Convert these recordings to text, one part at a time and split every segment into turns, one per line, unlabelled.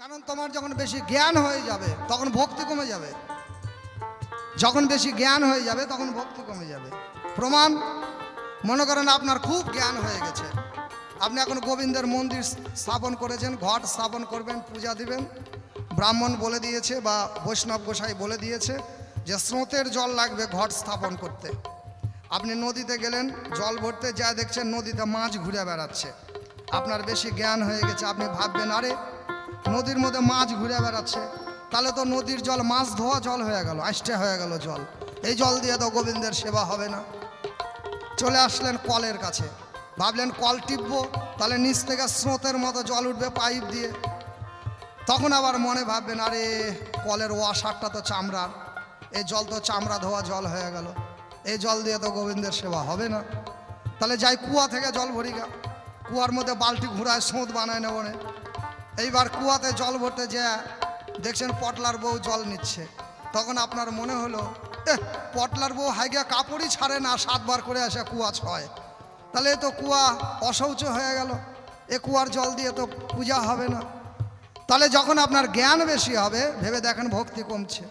কারণ তোমার যখন বেশি জ্ঞান হয়ে যাবে তখন ভক্তি কমে যাবে। যখন বেশি জ্ঞান হয়ে যাবে তখন ভক্তি কমে যাবে। প্রমাণ, মনে করেন আপনার খুব জ্ঞান হয়ে গেছে, আপনি এখন গোবিন্দের মন্দির স্থাপন করেছেন, ঘট স্থাপন করবেন, পূজা দিবেন, ব্রাহ্মণ বলে দিয়েছে বা বৈষ্ণব গোসাই বলে দিয়েছে যে স্রোতের জল লাগবে ঘট স্থাপন করতে। আপনি নদীতে গেলেন, জল ভরতে যা দেখছেন নদীতে মাছ ঘুরে বেড়াচ্ছে। আপনার বেশি জ্ঞান হয়ে গেছে, আপনি ভাববেন আরে নদীর মধ্যে মাছ ঘুরে বেড়াচ্ছে, তাহলে তো নদীর জল মাছ ধোয়া জল হয়ে গেল, আষ্টে হয়ে গেল জল, এই জল দিয়ে তো গোবিন্দের সেবা হবে না। চলে আসলেন কলের কাছে, ভাবলেন কল টিপবো, তাহলে নিচ থেকে স্রোতের মতো জল উঠবে পাইপ দিয়ে। তখন আবার মনে ভাববেন আরে কলের ওয়াশারটা তো চামড়ার, এই জল তো চামড়া ধোয়া জল হয়ে গেল, এই জল দিয়ে তো গোবিন্দের সেবা হবে না। তাহলে যাই কুয়া থেকে জল ভরি গা, কুয়ার মধ্যে বালতি ঘুরায় স্রোত বানায় নেব না। এইবার কুয়াতে জল ভরতে যা দেখছেন পটলার বউ জল নিচ্ছে, তখন আপনার মনে হলো পটলার বউ হাইগা কাপড়ই ছাড়ে না, 7 বার করে আসে কুয়া ছয়, তাহলে তো কুয়া অশৌচ হয়ে গেল, এ কুয়ার জল দিয়ে তো পূজা হবে না। তাহলে যখন আপনার জ্ঞান বেশি হবে ভেবে দেখেন ভক্তি কমছে।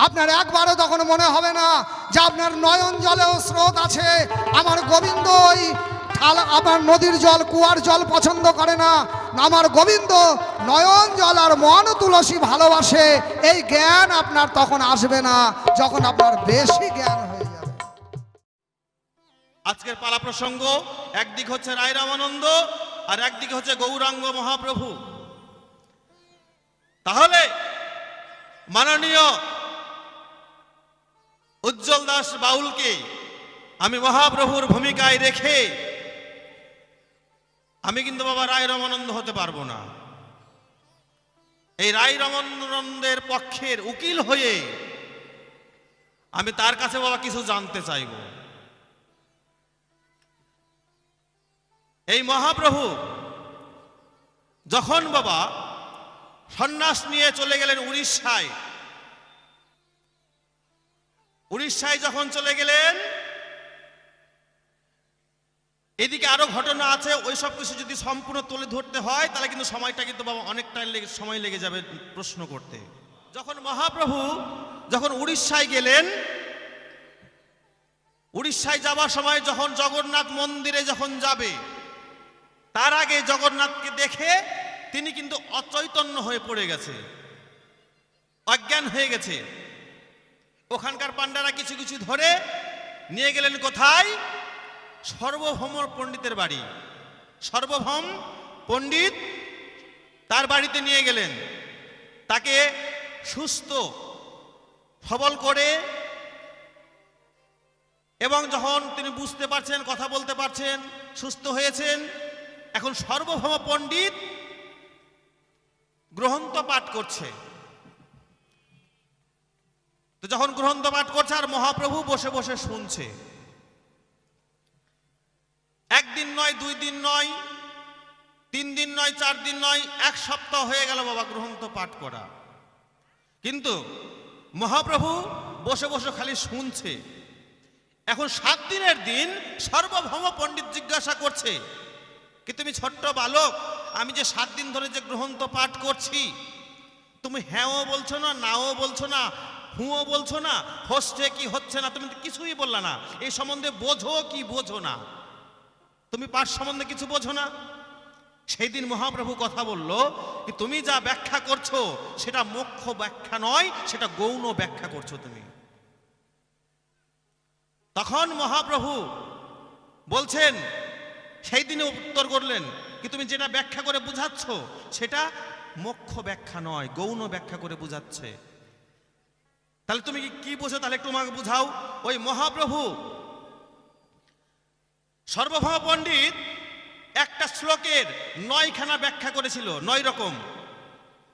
আপনার একবারও তখন মনে হবে না যে আপনার নয়ন জলেও স্রোত আছে, আমার গোবিন্দ আমার নদীর জল কুয়ার জল পছন্দ করে না, আমার গোবিন্দ নয়ন জল আর মন তুলসী ভালোবাসে, এই জ্ঞান আপনার তখন আসবে না, যখন আপনার বেশি জ্ঞান হয়ে যাবে।
আজকের পালা প্রসঙ্গ একদিক হচ্ছে রায় রামানন্দ আর একদিকে হচ্ছে গৌরাঙ্গ মহাপ্রভু। তাহলে মাননীয় উজ্জ্বল দাস বাউলকে আমি মহাপ্রভুর ভূমিকায় রেখে আমি কিন্তু বাবা রায় রামানন্দ হতে পারবো না। এই রায় রামানন্দের পক্ষের উকিল হয়ে আমি তার কাছে বাবা কিছু জানতে চাইব। এই মহাপ্রভু যখন বাবা সন্ন্যাস নিয়ে চলে গেলেন উড়িষ্যায় যখন চলে গেলেন, এদিকে আরো ঘটনা আছে, ওই সব কিছু যদি সম্পূর্ণ তুলে ধরতে হয় তাহলে কিন্তু সময়টা কিন্তু বাবা অনেকটা সময় লেগে যাবে প্রশ্ন করতে। যখন মহাপ্রভু যখন উড়িষ্যায় গেলেন, উড়িষ্যায় যাবার সময় যখন জগন্নাথ মন্দিরে যখন যাবে, তার আগে জগন্নাথকে দেখে তিনি কিন্তু অচৈতন্য হয়ে পড়ে গেছে, অজ্ঞান হয়ে গেছে। ওখানকার পান্ডারা কিছু কিছু ধরে নিয়ে গেলেন কোথায়? সর্বভৌম পণ্ডিতের বাড়ি। সর্বভৌম পণ্ডিত তার বাড়িতে নিয়ে গেলেন, তাকে সুস্থ সবল করে, এবং যখন তিনি বুঝতে পারছেন, কথা বলতে পারছেন, সুস্থ হয়েছেন, এখন সর্বভৌম পণ্ডিত গ্রন্থ পাঠ করছে। তো যখন গ্রন্থ পাঠ করছে আর মহাপ্রভু বসে বসে শুনছে, একদিন নয়, 2 দিন নয়, 3 দিন নয়, 4 দিন নয়, 1 সপ্তাহ হয়ে গেল বাবা গ্রন্থ পাঠ করা, কিন্তু মহাপ্রভু বসে বসে খালি শুনছে। এখন 7 দিনের দিন সর্বভৌম পণ্ডিত জিজ্ঞাসা করছে, কি তুমি ছোট্ট বালক, আমি যে 7 দিন ধরে যে গ্রন্থ পাঠ করছি, তুমি হ্যাঁও বলছো না, নাও বলছো না, হুঁও বলছো না, হচ্ছে কি হচ্ছে না, তুমি কিছুই বললা না, এই সম্বন্ধে বোঝো কি বোঝো না, তুমি পাঠ সম্বন্ধে কিছু বোঝো না। সেই দিন মহাপ্রভু কথা বলল, কি তুমি যা ব্যাখ্যা করছো সেটা মুখ্য ব্যাখ্যা নয়, সেটা গৌণ ব্যাখ্যা করছো তুমি। তখন মহাপ্রভু বলছেন, সেই দিনে উত্তর করলেন, কি তুমি যেটা ব্যাখ্যা করে বুঝাচ্ছ সেটা মুখ্য ব্যাখ্যা নয়, গৌণ ব্যাখ্যা করে বুঝাচ্ছে। তাহলে তুমি কি বোঝো, তাহলে একটু আমাকে বুঝাও। ওই মহাপ্রভু সর্বভৌম পণ্ডিত একটা শ্লোকের 9খানা ব্যাখ্যা করেছিল, 9 রকম।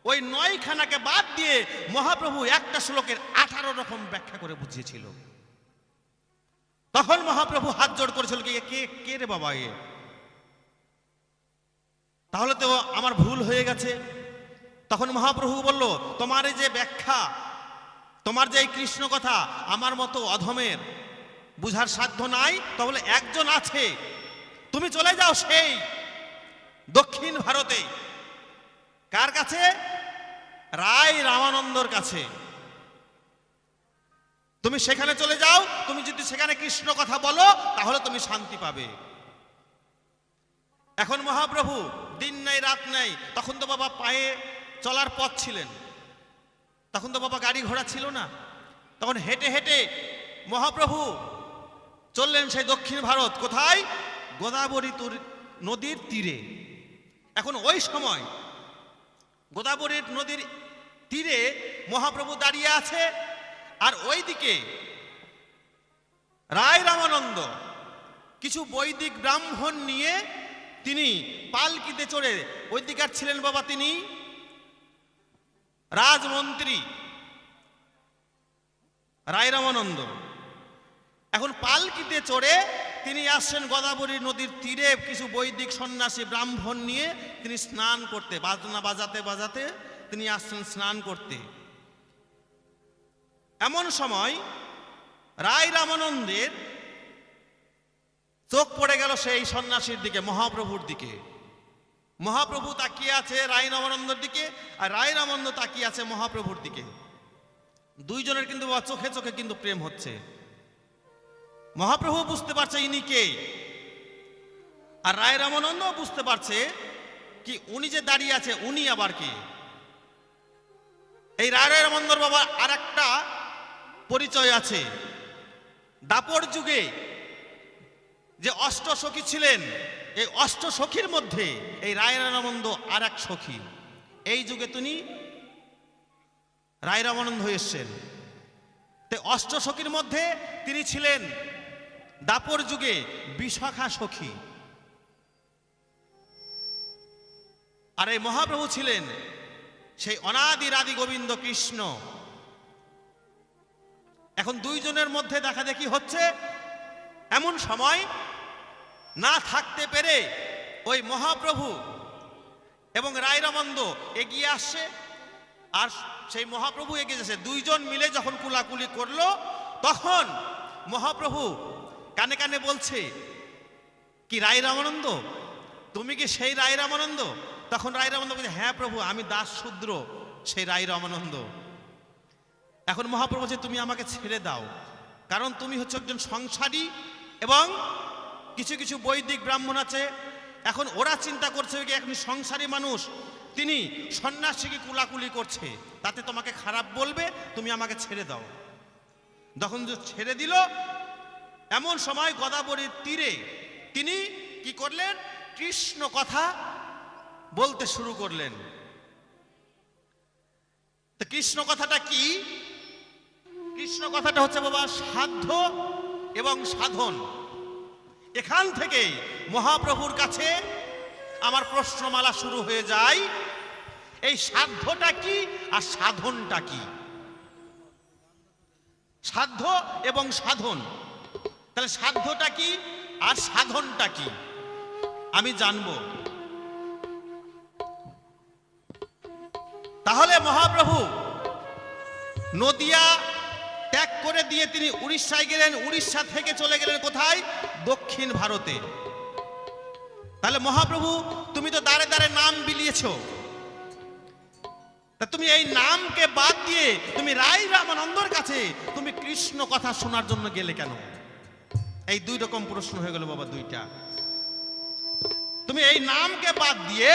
ওই 9খানাকে বাদ দিয়ে মহাপ্রভু একটা শ্লোকের 18 রকম ব্যাখ্যা করে বুঝিয়েছিল। তখন মহাপ্রভু হাত জোড় করেছিল, কে রে বাবা এ, তাহলে তো আমার ভুল হয়ে গেছে। তখন মহাপ্রভু বলল, তোমার এই যে ব্যাখ্যা, তোমার যে এই কৃষ্ণ কথা আমার মতো অধমের বুঝার সাধ্য নাই, তাহলে একজন আছে, তুমি চলে যাও সেই দক্ষিণ ভারতে, কার কাছে? রায় রামানন্দর কাছে। তুমি সেখানে চলে যাও, তুমি যদি সেখানে কৃষ্ণ কথা বলো তাহলে তুমি শান্তি পাবে। এখন মহাপ্রভু দিন নেই রাত নেই, তখন তো বাবা পায়ে চলার পথ ছিলেন, তখন তো বাবা গাড়ি ঘোড়া ছিল না, তখন হেঁটে হেঁটে মহাপ্রভু চললেন সেই দক্ষিণ ভারত। কোথায়? গোদাবরী নদীর তীরে। এখন ওই সময় গোদাবরী নদীর তীরে মহাপ্রভু দাঁড়িয়ে আছে, আর ওইদিকে রায় রামানন্দ কিছু বৈদিক ব্রাহ্মণ নিয়ে তিনি পালকিতে চড়ে, ওইদিকার ছিলেন বাবা তিনি রাজমন্ত্রী রায় রামানন্দ। এখন পালকিতে চড়ে তিনি আসছেন গোদাবরী নদীর তীরে, কিছু বৈদিক সন্ন্যাসী ব্রাহ্মণ নিয়ে তিনি স্নান করতে, বাজনা বাজাতে বাজাতে তিনি আসছেন স্নান করতে। এমন সময় রায় রামানন্দের চোখ পড়ে গেল সেই সন্ন্যাসীর দিকে, মহাপ্রভুর দিকে। মহাপ্রভু তাকিয়ে আছে রায় রামানন্দের দিকে, আর রায় রামানন্দ তাকিয়ে আছে মহাপ্রভুর দিকে। দুইজনের কিন্তু চোখে চোখে কিন্তু প্রেম হচ্ছে। মহাপ্রভু বুঝতে পারছে ইনি কে, আর রায় রামানন্দ বুঝতে পারছে কি উনি যে দাঁড়িয়ে আছে উনি আবার কে। এই রায় রামানন্দর বাবা আর একটা পরিচয় আছে। দাপর যুগে যে অষ্টসখী ছিলেন, এই অষ্টসখীর মধ্যে এই রায় রামানন্দ আর এক সখী। এই যুগে তিনি রায় রামানন্দ হয়ে এসছেন। অষ্টসখীর মধ্যে তিনি ছিলেন দাপর যুগে বিশাখা সখী, আর এই মহাপ্রভু ছিলেন সেই অনাদির আদি গোবিন্দ কৃষ্ণ। এখন দুইজনের মধ্যে দেখা দেখি হচ্ছে। এমন সময় না থাকতে পেরে ওই মহাপ্রভু এবং রায় রামানন্দ এগিয়ে আসছে, আর সেই মহাপ্রভু এগিয়ে যাচ্ছে। দুইজন মিলে যখন কুলাকুলি করলো, তখন মহাপ্রভু কানে কানে বলছে কি, রায় রামানন্দ তুমি কি সেই রায় রামানন্দ? তখন রায় রামানন্দ বলছে, হ্যাঁ প্রভু, আমি দাস শূদ্র সেই রায় রামানন্দ। এখন মহাপ্রভু বলছে, তুমি আমাকে ছেড়ে দাও, কারণ তুমি হচ্ছে একজন সংসারী এবং কিছু কিছু বৈদিক ব্রাহ্মণ আছে। এখন ওরা চিন্তা করছে কি এখন সংসারী মানুষ, তিনি সন্ন্যাসীকে কুলাকুলি করছে, তাতে তোমাকে খারাপ বলবে, তুমি আমাকে ছেড়ে দাও। যখন ছেড়ে দিল, এমন সময় গোদাবরীর তীরে তিনি কি করলেন? কৃষ্ণ কথা বলতে শুরু করলেন। তো কৃষ্ণ কথাটা কি? কৃষ্ণ কথাটা হচ্ছে বাবা সাধ্য এবং সাধন। এখান থেকে মহাপ্রভুর কাছে আমার প্রশ্নমালা শুরু হয়ে যায়, এই সাধ্যটা কি আর সাধনটা কি? সাধ্য এবং সাধন, তাহলে সাধ্যটা কি আর সাধনটা কি আমি জানবো। তাহলে মহাপ্রভু নদিয়া ত্যাগ করে দিয়ে তিনি উড়িষ্যায় গেলেন, উড়িষ্যা থেকে চলে গেলেন কোথায়? দক্ষিণ ভারতে। তাহলে মহাপ্রভু তুমি তো দাঁড়ে দাঁড়ে নাম বিলিয়েছ, তা তুমি এই নামকে বাদ দিয়ে তুমি রায় রামানন্দর কাছে তুমি কৃষ্ণ কথা শোনার জন্য গেলে কেন? এই দুই রকম প্রশ্ন হয়ে গেল বাবা, দুইটা। তুমি এই নামকে বাদ দিয়ে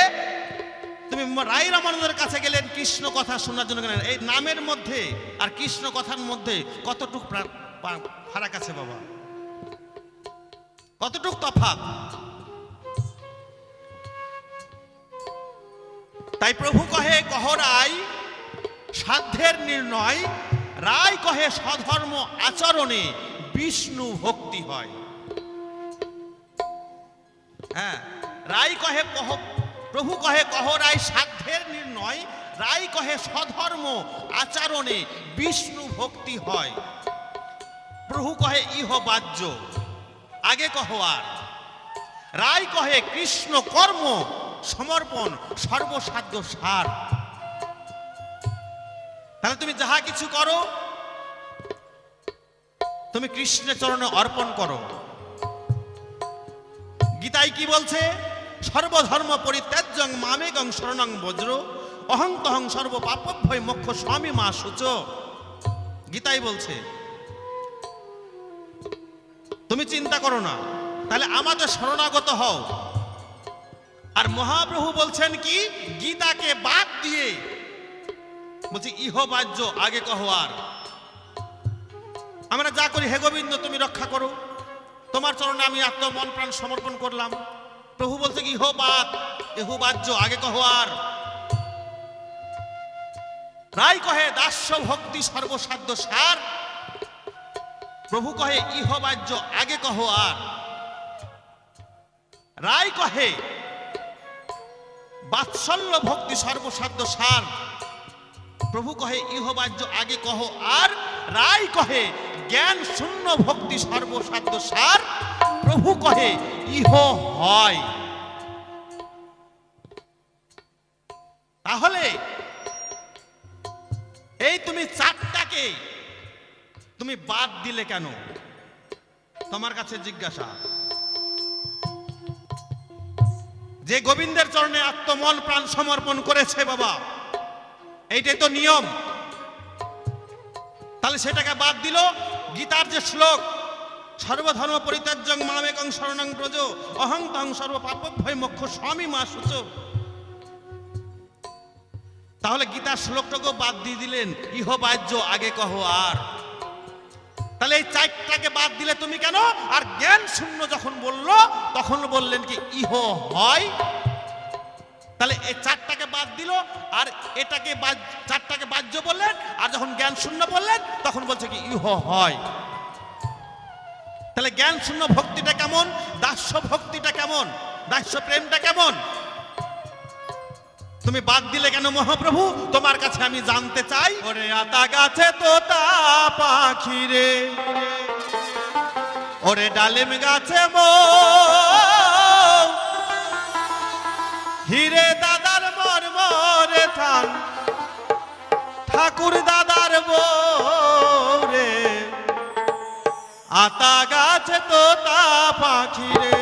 তুমি রায় রামানন্দের কাছে গেলেন কৃষ্ণ কথা শোনার জন্য গেলেন। এই নামের মধ্যে আর কৃষ্ণ কথার মধ্যে কতটুকু ফারাক আছে বাবা? কতটুকু তফাৎ? তাই প্রভু কহে কহ রায় সাধ্যের নির্ণয়, রায় কহে স্বধর্ম আচরণে বিষ্ণু ভক্তি হয়। হ্যাঁ, রায় কহে কহ, প্রভু কহে কহ রায় সাধ্যের নির্ণয়, রায় কহে স্বধর্ম আচরণে বিষ্ণু ভক্তি হয়। প্রভু কহে ইহ বাহ্য আগে কহ আর, রায় কহে কৃষ্ণ কর্ম সমর্পণ সর্বসাধ্য সার। তাহলে তুমি যাহা কিছু করো তুমি কৃষ্ণের চরণে অর্পণ করো। গীতায় কি বলছে? সর্বধর্ম পরিত্যাজ্যং মামেকং শরণং বজ্র অহং তহং সর্ব পাপভ্যয় মোক্ষ স্বামী মা শুচ। গীতাই বলছে তুমি চিন্তা করো না, তাহলে আমাদের শরণাগত হও। আর মহাপ্রভু বলছেন কি, গীতাকে বাদ দিয়ে বলছি ইহ বাহ্য আগে কহ আর। আমরা যা করি হে গোবিন্দ তুমি রক্ষা করো, তোমার চরণে আমি আত্ম মন প্রাণ সমর্পণ করলাম। প্রভু বলছে কি ইহ বাদ এহু বাহ্য আগে কহ আর। রাই কহে দাস্য ভক্তি সর্বসাধ্য সার, প্রভু কহে ইহ বাহ্য আগে কহ আর। রাই কহে বাৎসল্য ভক্তি সর্বসাধ্য সার, প্রভু কহে ইহ বাহ্য আগে কহ আর। রাই কহে জ্ঞান শূন্য ভক্তি সর্বসাধ্য সার, প্রভু কহে ইহ হয়। তাহলে এই তুমি চারটাকে তুমি বাদ দিলে কেন? তোমার কাছে জিজ্ঞাসা। যে গোবিন্দের চরণে আত্মমন প্রাণ সমর্পণ করেছে বাবা, এইটাই তো নিয়ম, তাহলে সেটাকে বাদ দিল। গীতার যে শ্লোক সর্বধর্ম পরিত্যাজ্যং মামেকং শরণং ব্রজ অহং তহং সর্ব পাপভ্যয় মোক্ষ স্বামী মা শুচ। তাহলে গীতার শ্লোকটাকে বাদ দিয়ে দিলেন, ইহ বাহ্য আগে কহ আর। তাহলে এই চারটাকে বাদ দিলে তুমি কেন? আর জ্ঞান শূন্য যখন বললো তখন বললেন কি ইহ হয়। তাহলে এই চারটাকে বাদ দিল, আর এটাকে চারটাকে বাহ্য বললেন, আর যখন জ্ঞান শূন্য বললেন তখন বলছে কি ইহ হয়। তাহলে জ্ঞান শূন্য ভক্তিটা কেমন, দাস্য ভক্তিটা কেমন, দাস্য প্রেমটা কেমন তুমি বাদ দিলে কেন মহাপ্রভু? তোমার কাছে আমি জানতে চাই। ওরে আতা গাছে তোতা পাখি রে, ওরে ডালিম গাছে মৌ, হিরে দাদার মরমরে থান, ঠাকুর দাদার বউ রে, আতা গাছে তোতা পাখি রে।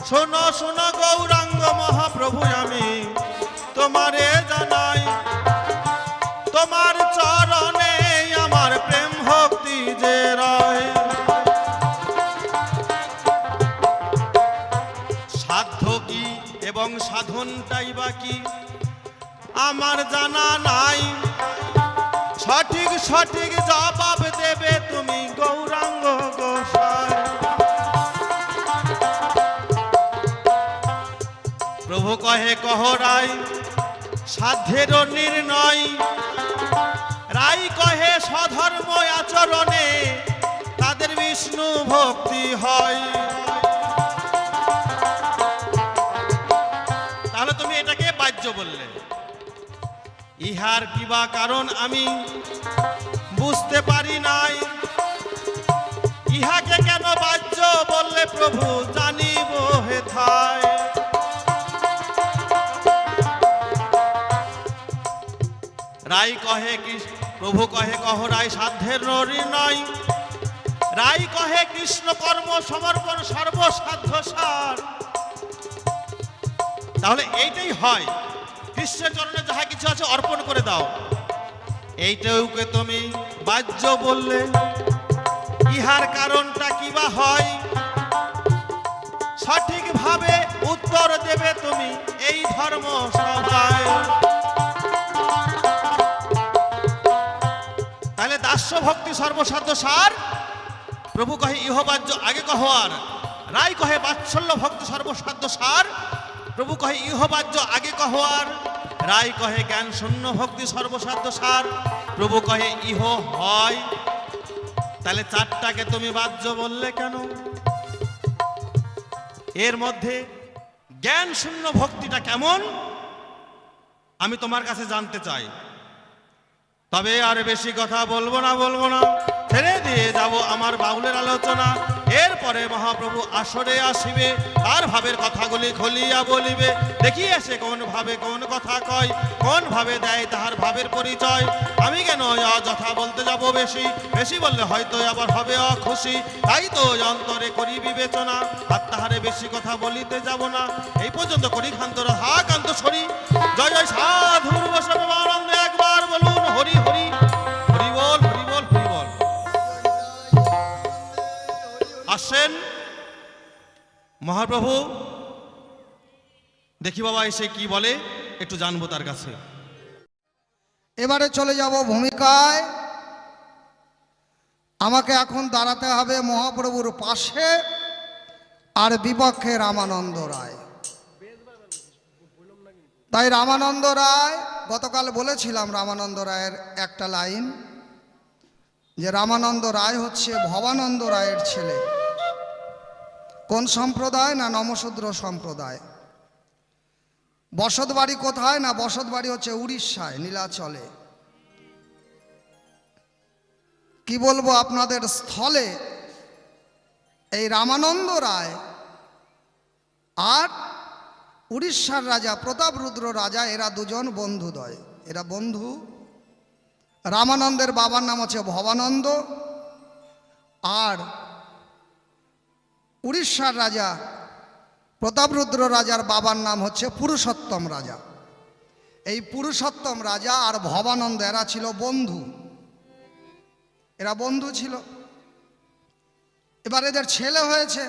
শোনো শোনো গৌরাঙ্গ মহাপ্রভু, আমি তোমারে জানাই, তোমার চরণে আমার প্রেম ভক্তি যে রয়। সাধ্য কি এবং সাধনটাই বা কি আমার জানা নাই, সঠিক সঠিক জবাব দেবে তুমি গৌরাঙ্গ গোসাই। প্রভু কহে কহ রাই সাধ্যেরও নির্ণয়, রাই কহে স্বধর্ম আচরণে তাদের বিষ্ণু ভক্তি হয়। তাহলে তুমি এটাকে বাহ্য বললে, ইহার কিবা কারণ আমি বুঝতে পারি নাই, ইহাকে কেন বাহ্য বললে প্রভু জানিব হেথায়। রাই কহে কি প্রভু কহে কহ রাই সাধ্যের নয়, রাই কহে কৃষ্ণ কর্ম সমর্পণ সর্বসাধ্য সার। তাহলে এইটাই হয়, কৃষ্ণের চরণে যাহা কিছু আছে অর্পণ করে দাও। এইটাকে তুমি বাহ্য বললে, ইহার কারণটা কি বা হয়? সঠিকভাবে উত্তর দেবে তুমি এই ধর্ম সভায়। তাহলে দাস্য ভক্তি সর্বসাধ্য সার, প্রভু কহে ইহ বাহ্য আগে কহ আর। রাই কহে বাৎসল্য ভক্তি সর্বসাধ্য সার, প্রভু কহে ইহ বাহ্য আগে কহ আর। রাই কহে জ্ঞান শূন্য ভক্তি সর্বসাধ্য সার, প্রভু কহে ইহ হয়। তাহলে চারটাকে তুমি বাহ্য বললে কেন? এর মধ্যে জ্ঞান শূন্য ভক্তিটা কেমন আমি তোমার কাছে জানতে চাই। তবে আর বেশি কথা বলবো না, ছেড়ে দিয়ে যাব আমার বাউলের আলোচনা। এরপরে মহাপ্রভু আসরে আসিবে, তার ভাবের কথাগুলি খুলিয়া বলিবে। দেখিয়ে সে কোন ভাবে কোন কথা কয়, কোন ভাবে দেয় তাহার ভাবের পরিচয়। আমি কেন অযথা বলতে যাব বেশি, বেশি বললে হয়তো আবার হবে অখুশি। তাই তো অন্তরে করি বিবেচনা, আর তাহারে বেশি কথা বলিতে যাব না। এই পর্যন্ত করি ক্ষান্ত রাধা কান্ত সরি। জয় জয় সাধু বৈষ্ণব আনন্দ, একবার বলুন হরি হরি হরি বল হরি বল হরি বল। আসেন মহাপ্রভু, দেখি বাবা এসে কি বলে, একটু জানবো তার কাছে।
এবারে চলে যাব ভূমিকায়। আমাকে এখন দাঁড়াতে হবে মহাপ্রভুর পাশে আর বিপক্ষে রামানন্দ রায়। তাই রামানন্দ রায়, গতকাল বলেছিলাম রামানন্দ রায়ের একটা লাইন, যে রামানন্দ রায় হচ্ছে ভবানন্দ রায়ের ছেলে। কোন সম্প্রদায়? না নমশূদ্র সম্প্রদায়। বসত বাড়ি কোথায়? না বসত বাড়ি হচ্ছে উড়িষ্যায়, নীলাচলে। কি বলবো আপনাদের, স্থলে এই রামানন্দ রায় আর উড়িষ্যার রাজা প্রতাপরুদ্র রাজা, এরা দুজন বন্ধুদ্বয়। এরা বন্ধু। রামানন্দের বাবার নাম হচ্ছে ভবানন্দ, আর উড়িষ্যার রাজা প্রতাপরুদ্র রাজার বাবার নাম হচ্ছে পুরুষোত্তম রাজা। এই পুরুষোত্তম রাজা আর ভবানন্দ এরা ছিল বন্ধু, এরা বন্ধু ছিল। এবার এদের ছেলে হয়েছে,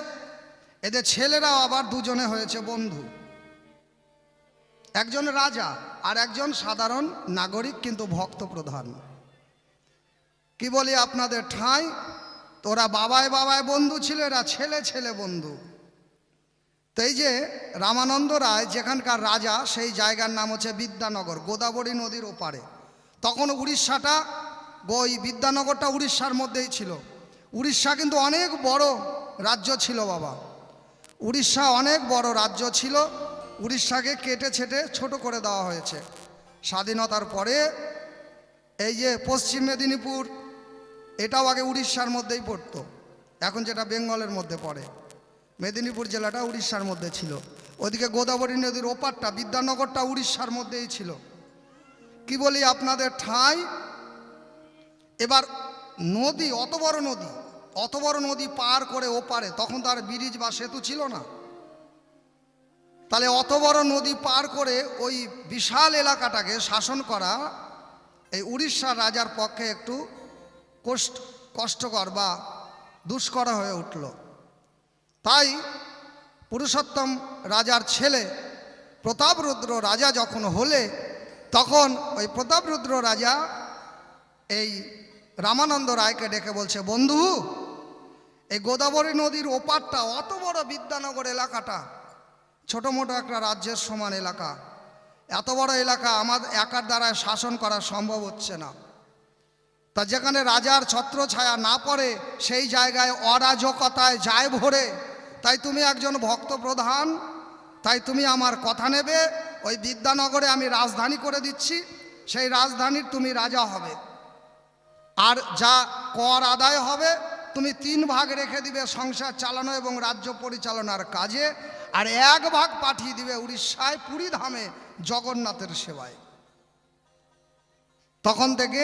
এদের ছেলেরাও আবার দুজনে হয়েছে বন্ধু। একজন রাজা আর একজন সাধারণ নাগরিক, কিন্তু ভক্ত প্রধান। কি বলি আপনাদের ঠাঁই, তোরা বাবায় বাবায় বন্ধু ছিল, এরা ছেলে ছেলে বন্ধু। তো এই যে রামানন্দ রায় যেখানকার রাজা, সেই জায়গার নাম হচ্ছে বিদ্যানগর, গোদাবরী নদীর ওপারে। তখন উড়িষ্যাটা, ওই বিদ্যানগরটা উড়িষ্যার মধ্যেই ছিল। উড়িষ্যা কিন্তু অনেক বড় রাজ্য ছিল বাবা, উড়িষ্যা অনেক বড় রাজ্য ছিল। উড়িষ্যাকে কেটে ছেটে ছোট করে দেওয়া হয়েছে স্বাধীনতার পরে। এই যে পশ্চিম মেদিনীপুর, এটাও আগে উড়িষ্যার মধ্যেই পড়তো, এখন যেটা বেঙ্গলের মধ্যে পড়ে। মেদিনীপুর জেলাটা উড়িষ্যার মধ্যে ছিল। ওদিকে গোদাবরী নদীর ওপারটা, বিদ্যানগরটা উড়িষ্যার মধ্যেই ছিল। কি বলি আপনাদের ঠাঁই, এবার নদী, অত বড় নদী পার করে ওপারে, তখন তো আর ব্রিজ বা সেতু ছিল না। তাহলে অত বড় নদী পার করে ওই বিশাল এলাকাটাকে শাসন করা এই উড়িষ্যার রাজার পক্ষে একটু কষ্টকর বা দুষ্কর হয়ে উঠল। তাই পুরুষোত্তম রাজার ছেলে প্রতাপরুদ্র রাজা যখন হলে, তখন ওই প্রতাপরুদ্র রাজা এই রামানন্দ রায়কে ডেকে বলছে, বন্ধু, এই গোদাবরী নদীর ওপারটা, অত বড় বিদ্যানগর এলাকাটা, ছোট মোটো একটা রাজ্যের সমান এলাকা, এত বড় এলাকা আমার একার দ্বারা শাসন করা সম্ভব হচ্ছে না। তা যেখানে রাজার ছত্রছায়া না পড়ে, সেই জায়গায় অরাজকতায় যায় ভরে। তাই তুমি একজন ভক্ত প্রধান, তাই তুমি আমার কথা নেবে। ওই বিদ্যানগরে আমি রাজধানী করে দিচ্ছি, সেই রাজধানীর তুমি রাজা হবে। আর যা কর আদায় হবে তুমি 3 ভাগ রেখে দিবে সংসার চালানো এবং রাজ্য পরিচালনার কাজে, আর 1 ভাগ পাঠিয়ে দিবে উড়িষ্যায় পুরী ধামে জগন্নাথের সেবায়। তখন থেকে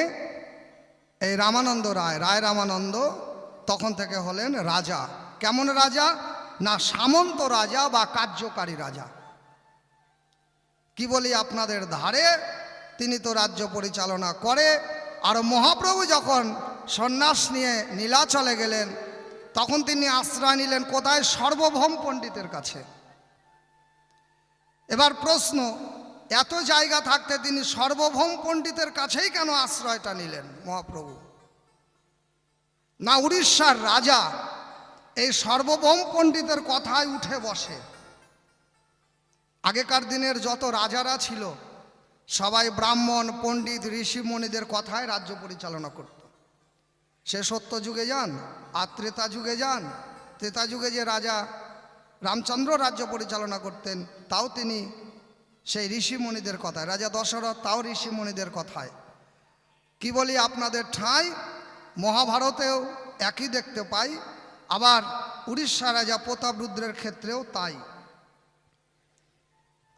এই রামানন্দ রায়, রামানন্দ তখন থেকে হলেন রাজা। কেমন রাজা? না সামন্ত রাজা বা কার্যকারী রাজা। কি বলি আপনাদের ধারে, তিনি তো রাজ্য পরিচালনা করে। আর মহাপ্রভু যখন সন্ন্যাস নিয়ে নীলাচলে গেলেন, তখন তিনি আশ্রয় নিলেন কোথায়? সার্বভৌম পণ্ডিতের কাছে। এবার প্রশ্ন, এত জায়গা থাকতে তিনি সার্বভৌম পণ্ডিতের কাছেই কেন আশ্রয়টা নিলেন মহাপ্রভু? না উড়িষ্যার রাজা এই সার্বভৌম পণ্ডিতের কথায় উঠে বসে। আগেকার দিনের যত রাজারা ছিল সবাই ব্রাহ্মণ, পণ্ডিত, ঋষি মুনিদের কথায় রাজ্য পরিচালনা করত। সে সত্য যুগে যান আর ত্রেতা যুগে যান। ত্রেতা যুগে যে রাজা রামচন্দ্র রাজ্য পরিচালনা করতেন, তাও তিনি সেই ঋষি মুনিদের কথায়। রাজা দশরথ, তাও ঋষি মুনিদের কথায়। কি বলি আপনাদের ঠাঁই, মহাভারতেও একই দেখতে পাই। আবার উড়িষ্যা রাজা প্রতাপরুদ্রের ক্ষেত্রেও তাই।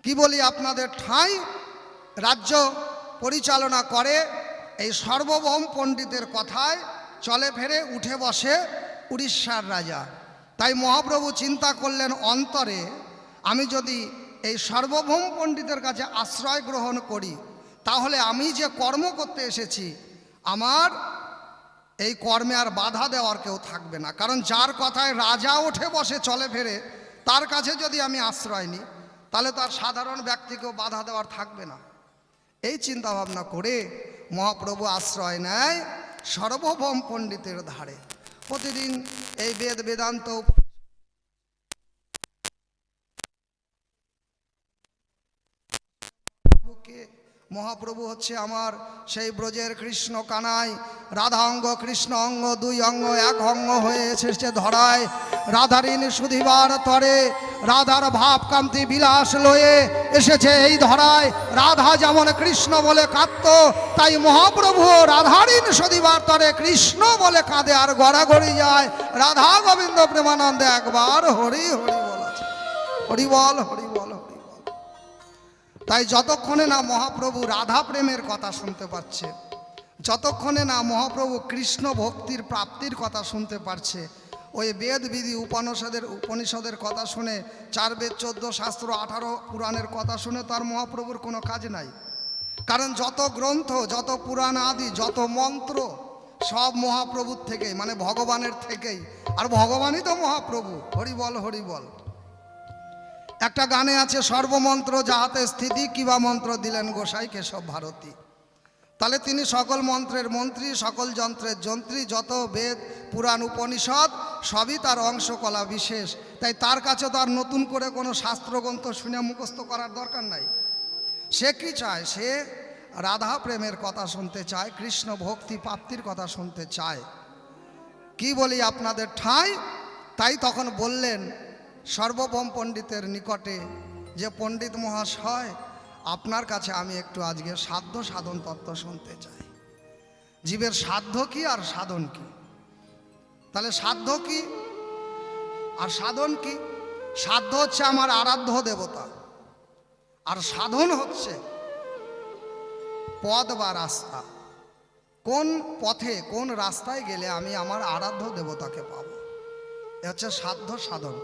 কি বলি আপনাদের ঠাঁই রাজ্য পরিচালনা করে এই সার্বভৌম পণ্ডিতের কথায় চলে ফেরে উঠে বসে উড়িষ্যার রাজা। তাই মহাপ্রভু চিন্তা করলেন অন্তরে, আমি যদি এই সার্বভৌম পণ্ডিতের কাছে আশ্রয় গ্রহণ করি তাহলে আমি যে কর্ম করতে এসেছি আমার এই কর্মে আর বাধা দেওয়ার কেউ থাকবে না। কারণ যার কথায় রাজা উঠে বসে চলে ফেরে তার কাছে যদি আমি আশ্রয় নিই তাহলে তার সাধারণ ব্যক্তিকেও বাধা দেওয়ার থাকবে না। এই চিন্তা ভাবনা করে মহাপ্রভু আশ্রয় নেয় সার্বভৌম পণ্ডিতের ধারে। প্রতিদিন এই বেদ বেদান্ত মহাপ্রভু হচ্ছে আমার সেই ব্রজের কৃষ্ণ কানাই, রাধা অঙ্গ কৃষ্ণ অঙ্গ, দুই অঙ্গ এক অঙ্গ হয়ে এসেছে ধরায়। রাধারিন সুধিবার তরে রাধার ভাব কান্তি বিলাস লয়ে এসেছে এই ধরায়। রাধা যেমন কৃষ্ণ বলে কাঁদত, তাই মহাপ্রভু রাধারিন সুধিবার তরে কৃষ্ণ বলে কাঁদে আর গড়াগড়ি যায়। রাধা গোবিন্দ প্রেমানন্দে একবার হরি হরি বলেছে, হরি বল হরি বল হরি বল। তাই যতক্ষণে না মহাপ্রভু রাধা প্রেমের কথা শুনতে পাচ্ছে, যতক্ষণে না মহাপ্রভু কৃষ্ণ ভক্তির প্রাপ্তির কথা শুনতে পারছে, ওই বেদ বিধি উপনিষদের কথা শুনে, 4 বেদ 14 শাস্ত্র 18 পুরাণের কথা শুনে তার মহাপ্রভুর কোনো কাজ নাই। কারণ যত গ্রন্থ, যত পুরাণ আদি, যত মন্ত্র সব মহাপ্রভুর থেকেই, মানে ভগবানের থেকেই। আর ভগবানই তো মহাপ্রভু। হরি বল হরি বল। একটা গানে আছে, সর্বমন্ত্র যাহাতে স্থিতি কিবা মন্ত্র দিলেন গোসাই কেশব ভারতী। তাহলে তিনি সকল মন্ত্রের মন্ত্রী, সকল যন্ত্রের যন্ত্রী, যত বেদ পুরাণ উপনিষদ সবই তার অংশকলা বিশেষ। তাই তার কাছে তো আর নতুন করে কোনো শাস্ত্রগ্রন্থ শুনে মুখস্থ করার দরকার নাই। সে কি চায়? সে রাধা প্রেমের কথা শুনতে চায়, কৃষ্ণ ভক্তি প্রাপ্তির কথা শুনতে চায়। কি বলি আপনাদের ঠাঁই? তাই তখন বললেন সার্বভৌম পণ্ডিতের নিকটে যে পণ্ডিত মহাশয়, আপনার কাছে আমি একটু আজকে সাধ্য সাধন তত্ত্ব শুনতে চাই। জীবের সাধ্য কি আর সাধন কি? তাহলে সাধ্য কি আর সাধন কি? সাধ্য হচ্ছে আমার আরাধ্য দেবতা, আর সাধন হচ্ছে পথ বা রাস্তা। কোন পথে কোন রাস্তায় গেলে আমি আমার আরাধ্য দেবতাকে পাব, এ হচ্ছে সাধ্য সাধন।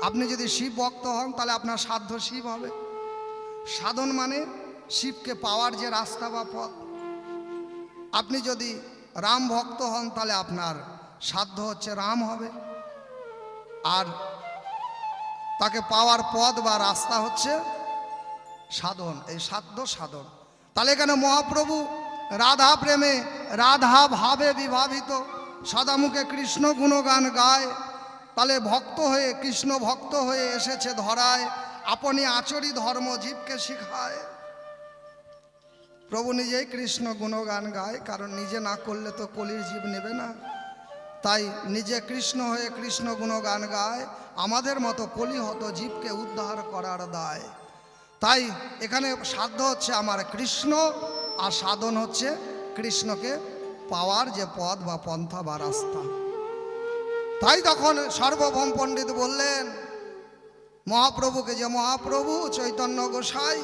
আপনি যদি শিব ভক্ত হন তাহলে আপনার সাধ্য শিব হবে। সাধন মানে শিবকে পাওয়ার যে রাস্তা বা পথ। আপনি যদি রাম ভক্ত হন তাহলে আপনার সাধ্য হচ্ছে রাম হবে, আর তাকে পাওয়ার পথ বা রাস্তা হচ্ছে সাধন। এই সাধ্য সাধন। তাহলে এখানে মহাপ্রভু রাধা প্রেমে, রাধা ভাবে বিভাবিত, সদামুখে কৃষ্ণ গুণগান গায়। তাহলে ভক্ত হয়ে, কৃষ্ণ ভক্ত হয়ে এসেছে ধরায়, আপনি আচরি ধর্ম জীবকে শিখায়। প্রভু নিজেই কৃষ্ণ গুণগান গায়, কারণ নিজে না করলে তো কলির জীব নেবে না। তাই নিজে কৃষ্ণ হয়ে কৃষ্ণ গুণগান গায়, আমাদের মতো কলিহত জীবকে উদ্ধার করার দায়। তাই এখানে সাধ্য হচ্ছে আমার কৃষ্ণ, আর সাধন হচ্ছে কৃষ্ণকে পাওয়ার যে পথ বা পন্থা বা রাস্তা। তাই তখন সার্বভৌম পণ্ডিত বললেন মহাপ্রভুকে যে মহাপ্রভু চৈতন্য গোসাই,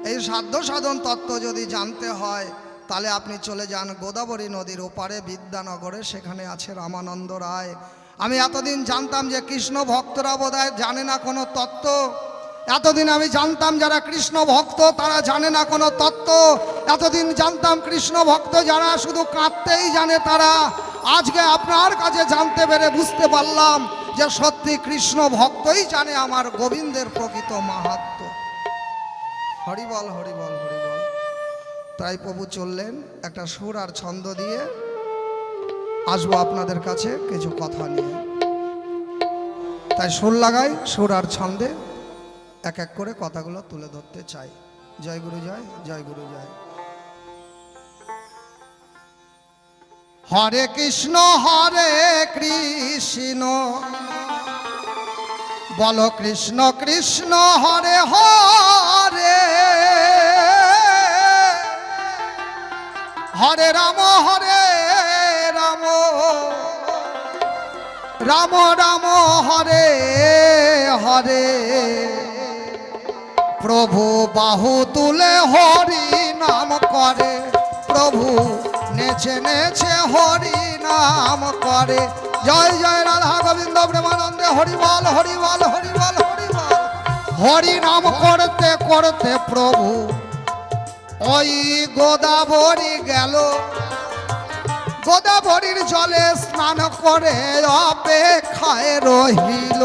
এই সাধ্য সাধন তত্ত্ব যদি জানতে হয় তাহলে আপনি চলে যান গোদাবরী নদীর ওপারে বিদ্যানগরে, সেখানে আছে রামানন্দ রায়। আমি এতদিন জানতাম যে কৃষ্ণ ভক্তরা বোধহয় জানে না কোনো তত্ত্ব। এতদিন আমি জানতাম যারা কৃষ্ণ ভক্ত তারা জানে না কোনো তত্ত্ব। এতদিন জানতাম কৃষ্ণ ভক্ত যারা শুধু কাঁদতেই জানে তারা। আজকে আপনার কাছে জানতে পেরে বুঝতে পারলাম যে সত্যি কৃষ্ণ ভক্তই জানে আমার গোবিন্দের প্রকৃত মাহাত্ম্য। হরিবল হরিবল হরিবল। তাই প্রভু চললেন একটা সুর আর ছন্দ দিয়ে, আসবো আপনাদের কাছে কিছু কথা নিয়ে। তাই সুর লাগাই, সুর আর ছন্দে এক এক করে কথাগুলো তুলে ধরতে চাই। জয় গুরু জয়, জয় গুরু জয়। হরে কৃষ্ণ বলো কৃষ্ণ কৃষ্ণ হরে হরে, হরে রাম রাম রাম হরে হরে, প্রভু বাহু তুলে হরি নাম করে, প্রভু নেচে নেচে হরি নাম করে। জয় জয় রাধা গোবিন্দ প্রেমানন্দে হরি বল হরি বল হরি বল হরি বল। হরি নাম করতে করতে প্রভু ওই গোদাবরী গেল, গোদাবরীর জলে স্নান করে অপেক্ষায় রহিল।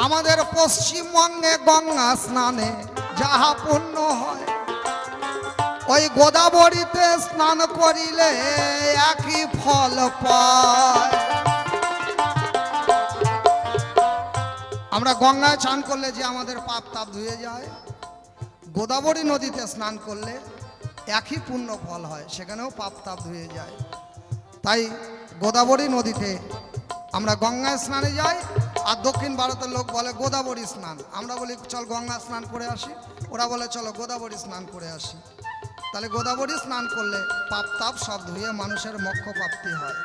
আমাদের পশ্চিমবঙ্গে গঙ্গা স্নানে যাহা পুণ্য হয়, ওই গোদাবরীতে স্নান করিলে একই ফল পায়। আমরা গঙ্গায় চান করলে যে আমাদের পাপ তাপ ধুয়ে যায়, গোদাবরী নদীতে স্নান করলে একই পুণ্য ফল হয়, সেখানেও পাপ তাপ ধুয়ে যায়। তাই গোদাবরী নদীতে আমরা গঙ্গায় স্নানে যাই। আর দক্ষিণ ভারতের লোক বলে গোদাবরী স্নান, আমরা বলি চল গঙ্গা স্নান করে আসি, ওরা বলে চলো গোদাবরী স্নান করে আসি। তাহলে গোদাবরী স্নান করলে পাপ তাপ সব ধুয়ে মানুষের মোক্ষ প্রাপ্তি হয়।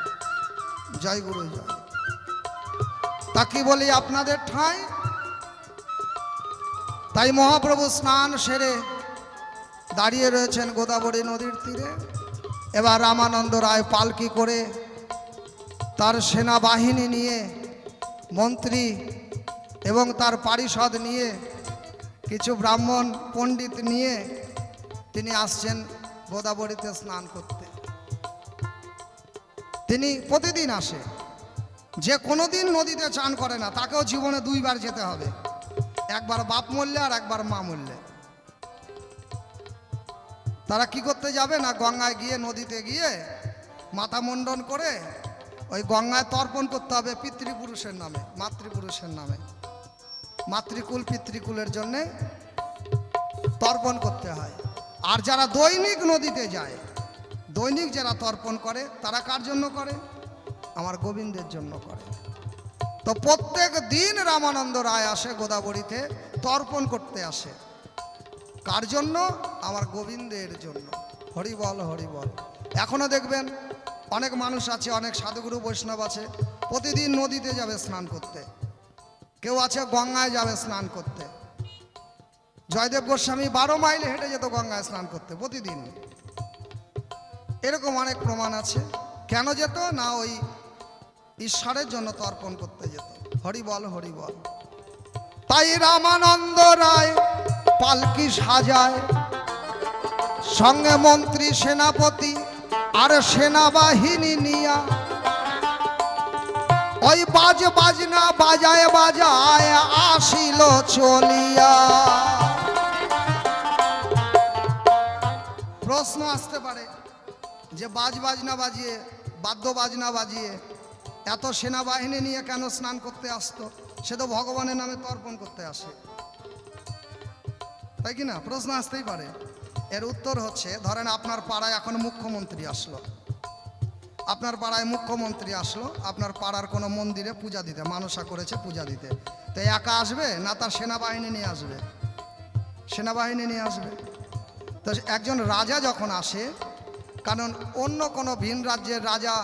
জয় গুরু জয়। তা কি বলি আপনাদের ঠাঁই। তাই মহাপ্রভু স্নান সেরে দাঁড়িয়ে রয়েছেন গোদাবরী নদীর তীরে। এবার রামানন্দ রায় পালকি করে তার সেনাবাহিনী নিয়ে, মন্ত্রী এবং তার পারিষদ নিয়ে, কিছু ব্রাহ্মণ পণ্ডিত নিয়ে তিনি আসছেন গোদাবরীতে স্নান করতে। তিনি প্রতিদিন আসে, যে কোনো দিন নদীতে চান করে না তাকেও জীবনে দুইবার যেতে হবে, একবার বাপ মরলে আর একবার মা মরলে। তারা কি করতে যাবে না, গঙ্গায় গিয়ে নদীতে গিয়ে মাথা মুন্ডন করে ওই গঙ্গায় তর্পণ করতে হবে পিতৃপুরুষের নামে, মাতৃপুরুষের নামে। মাতৃকুল পিতৃকুলের জন্যে তর্পণ করতে হয়। আর যারা দৈনিক নদীতে যায়, দৈনিক যারা তর্পণ করে, তারা কার জন্য করে? আমার গোবিন্দের জন্য করে। তো প্রত্যেক দিন রামানন্দ রায় আসে গোদাবরীতে তর্পণ করতে আসে। কার জন্য? আমার গোবিন্দের জন্য। হরি বল হরি বল। এখনো দেখবেন অনেক মানুষ আছে, অনেক সাধুগুরু বৈষ্ণব আছে, প্রতিদিন নদীতে যাবে স্নান করতে, কেউ আছে গঙ্গায় যাবে স্নান করতে। জয়দেব গোস্বামী 12 মাইল হেঁটে যেত গঙ্গায় স্নান করতে প্রতিদিন। এরকম অনেক প্রমাণ আছে। কেন যেত না? ওই ঈশ্বরের জন্য তর্পণ করতে যেত। হরি বল হরি বল। তাই রামানন্দ রায় পালকি সাজায়, সঙ্গে মন্ত্রী সেনাপতি আর সেনাবাহিনী নিয়া, ওই বাজনা বাজায় বাজায় আসিল চলিয়া। প্রশ্ন আসতে পারে যে বাজনা বাজিয়ে, বাদ্য বাজনা বাজিয়ে এত সেনাবাহিনী নিয়ে কেন স্নান করতে আসতো? সে তো ভগবানের নামে তর্পণ করতে আসে, তাই কি না? প্রশ্ন আসতেই পারে। এর উত্তর হচ্ছে, ধরেন আপনার পাড়ায় এখন মুখ্যমন্ত্রী আসলো, আপনার পাড়ায় মুখ্যমন্ত্রী আসলো আপনার পাড়ার কোনো মন্দিরে পূজা দিতে, মানসা করেছে পূজা দিতে। তো একা আসবে না তার সেনাবাহিনী নিয়ে আসবে? সেনাবাহিনী নিয়ে আসবে। তো একজন রাজা যখন আসে, কারণ অন্য কোনো ভিন রাজ্যের রাজা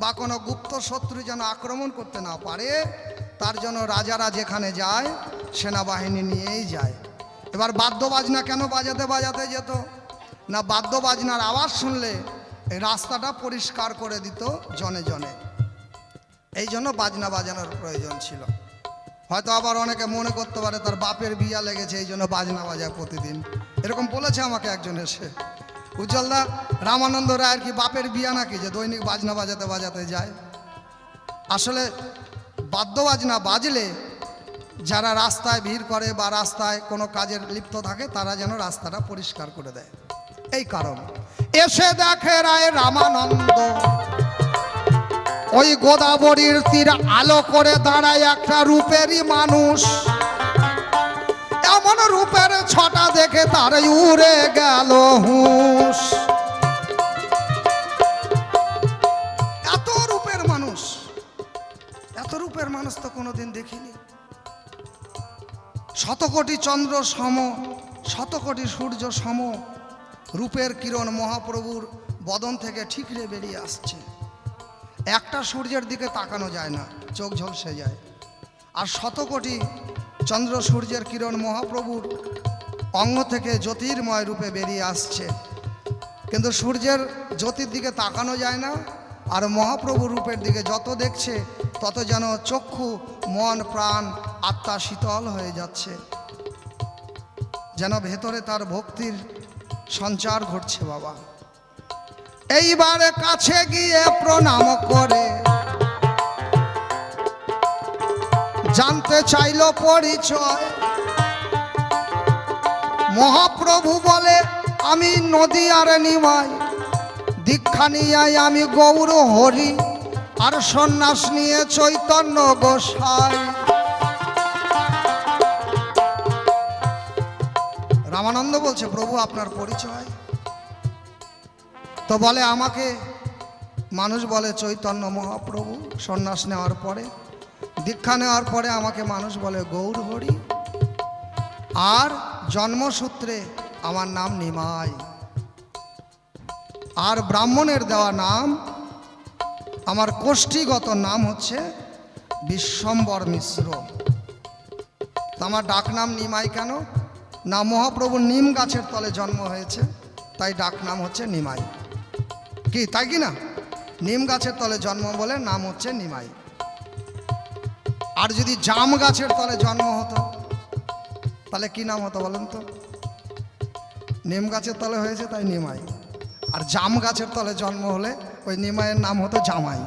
বা কোনো গুপ্ত শত্রু যেন আক্রমণ করতে না পারে, তার জন্য রাজারা যেখানে যায় সেনাবাহিনী নিয়েই যায়। এবার বাদ্য বাজনা কেন বাজাতে বাজাতে যেত না? বাদ্য বাজনার আওয়াজ শুনলে এই রাস্তাটা পরিষ্কার করে দিত জনে জনে, এই জন্য বাজনা বাজানোর প্রয়োজন ছিল। হয়তো আবার অনেকে মনে করতে পারে তার বাপের বিয়া লেগেছে এই জন্য বাজনা বাজায় প্রতিদিন, এরকম বলেছে আমাকে একজন এসে। উজ্জ্বলদা, রামানন্দ রায়ের কি বাপের বিয়া নাকি যে দৈনিক বাজনা বাজাতে বাজাতে যায়? আসলে বাদ্য বাজনা বাজলে যারা রাস্তায় ভিড় করে বা রাস্তায় কোনো কাজে লিপ্ত থাকে তারা যেন রাস্তাটা পরিষ্কার করে দেয়, এই কারণ। এসে দেখে রায় রামানন্দ ওই গোদাবরীর তীর আলো করে দাঁড়ায় একটা রূপেরই মানুষ। এমন রূপের ছটা দেখে তার উড়ে গেল হুঁশ। এত রূপের মানুষ, এত রূপের মানুষ তো কোনোদিন দেখিনি। শতকোটি চন্দ্র সম, শতকোটি সূর্য সম রূপের কিরণ মহাপ্রভুর বদন থেকে ঠিকরে বেরিয়ে আসছে। একটা সূর্যের দিকে তাকানো যায় না, চোখ ঝলসে যায়। আর শত কোটি চন্দ্র সূর্যের কিরণ মহাপ্রভুর অঙ্গ থেকে জ্যোতির্ময় রূপে বেরিয়ে আসছে, কিন্তু সূর্যের জ্যোতির দিকে তাকানো যায় না। আর মহাপ্রভু রূপের দিকে যত দেখছে তত যেন চক্ষু, মন, প্রাণ, আত্মা শীতল হয়ে যাচ্ছে, যেন ভেতরে তার ভক্তির সঞ্চার ঘটছে। বাবা এইবারে কাছে গিয়ে প্রণাম করে জানতে চাইল পরিচয়। মহাপ্রভু বলে, আমি নদীয়ার নিমাই, দীক্ষা নিয়ে আমি গৌর হরি, আর সন্ন্যাস নিয়ে চৈতন্য গোসাই। রামানন্দ বলছে, প্রভু আপনার পরিচয়? তো বলে, আমাকে মানুষ বলে চৈতন্য মহাপ্রভু, সন্ন্যাস নেওয়ার পরে, দীক্ষা নেওয়ার পরে আমাকে মানুষ বলে গৌর হরি, আর জন্মসূত্রে আমার নাম নিমাই, আর ব্রাহ্মণের দেওয়া নাম, আমার কোষ্ঠীগত নাম হচ্ছে বিশ্বম্বর মিশ্র। তো আমার ডাক নাম নিমাই কেন? না, মহাপ্রভু নিম গাছের তলে জন্ম হয়েছে, তাই ডাক নাম হচ্ছে নিমাই। কি তাই কি না? নিম গাছের তলে জন্ম বলে নাম হচ্ছে নিমাই। আর যদি জাম গাছের তলে জন্ম হতো তাহলে কি নাম হতো বলেন তো? নিম গাছের তলে হয়েছে তাই নিমাই, আর জাম গাছের তলে জন্ম হলে ওই নিমাইয়ের নাম হতো জামাই।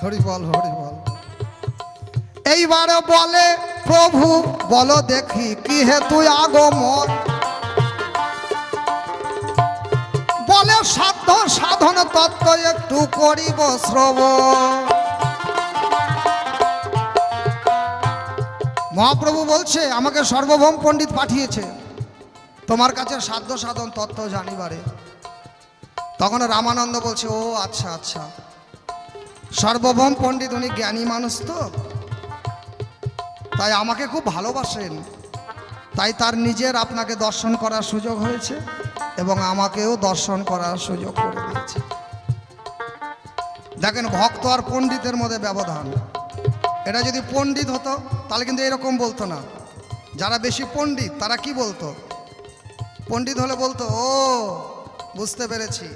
হরি বল, হরি বল। এইবারে বলে, প্রভু বলো দেখি কি হেতু আগমন? বলে, সাধ্য সাধন তত্ত্ব একটু করিব শ্রবণ। মহাপ্রভু বলছে, আমাকে সর্বভৌম পণ্ডিত পাঠিয়েছে তোমার কাছে সাধ্য সাধন তত্ত্ব জানিবারে। তখন রামানন্দ বলছে, ও আচ্ছা আচ্ছা, সর্বভৌম পণ্ডিত উনি জ্ঞানী মানুষ, তো তাই আমাকে খুব ভালোবাসেন, তাই তার নিজের আপনাকে দর্শন করার সুযোগ হয়েছে এবং আমাকেও দর্শন করার সুযোগ করে দিয়েছে। দেখেন, ভক্ত আর পণ্ডিতের মধ্যে ব্যবধান। এটা যদি পণ্ডিত হতো তাহলে কিন্তু এরকম বলতো না। যারা বেশি পণ্ডিত তারা কি বলতো? পণ্ডিত হলে বলতো, ও বুঝতে পেরেছি,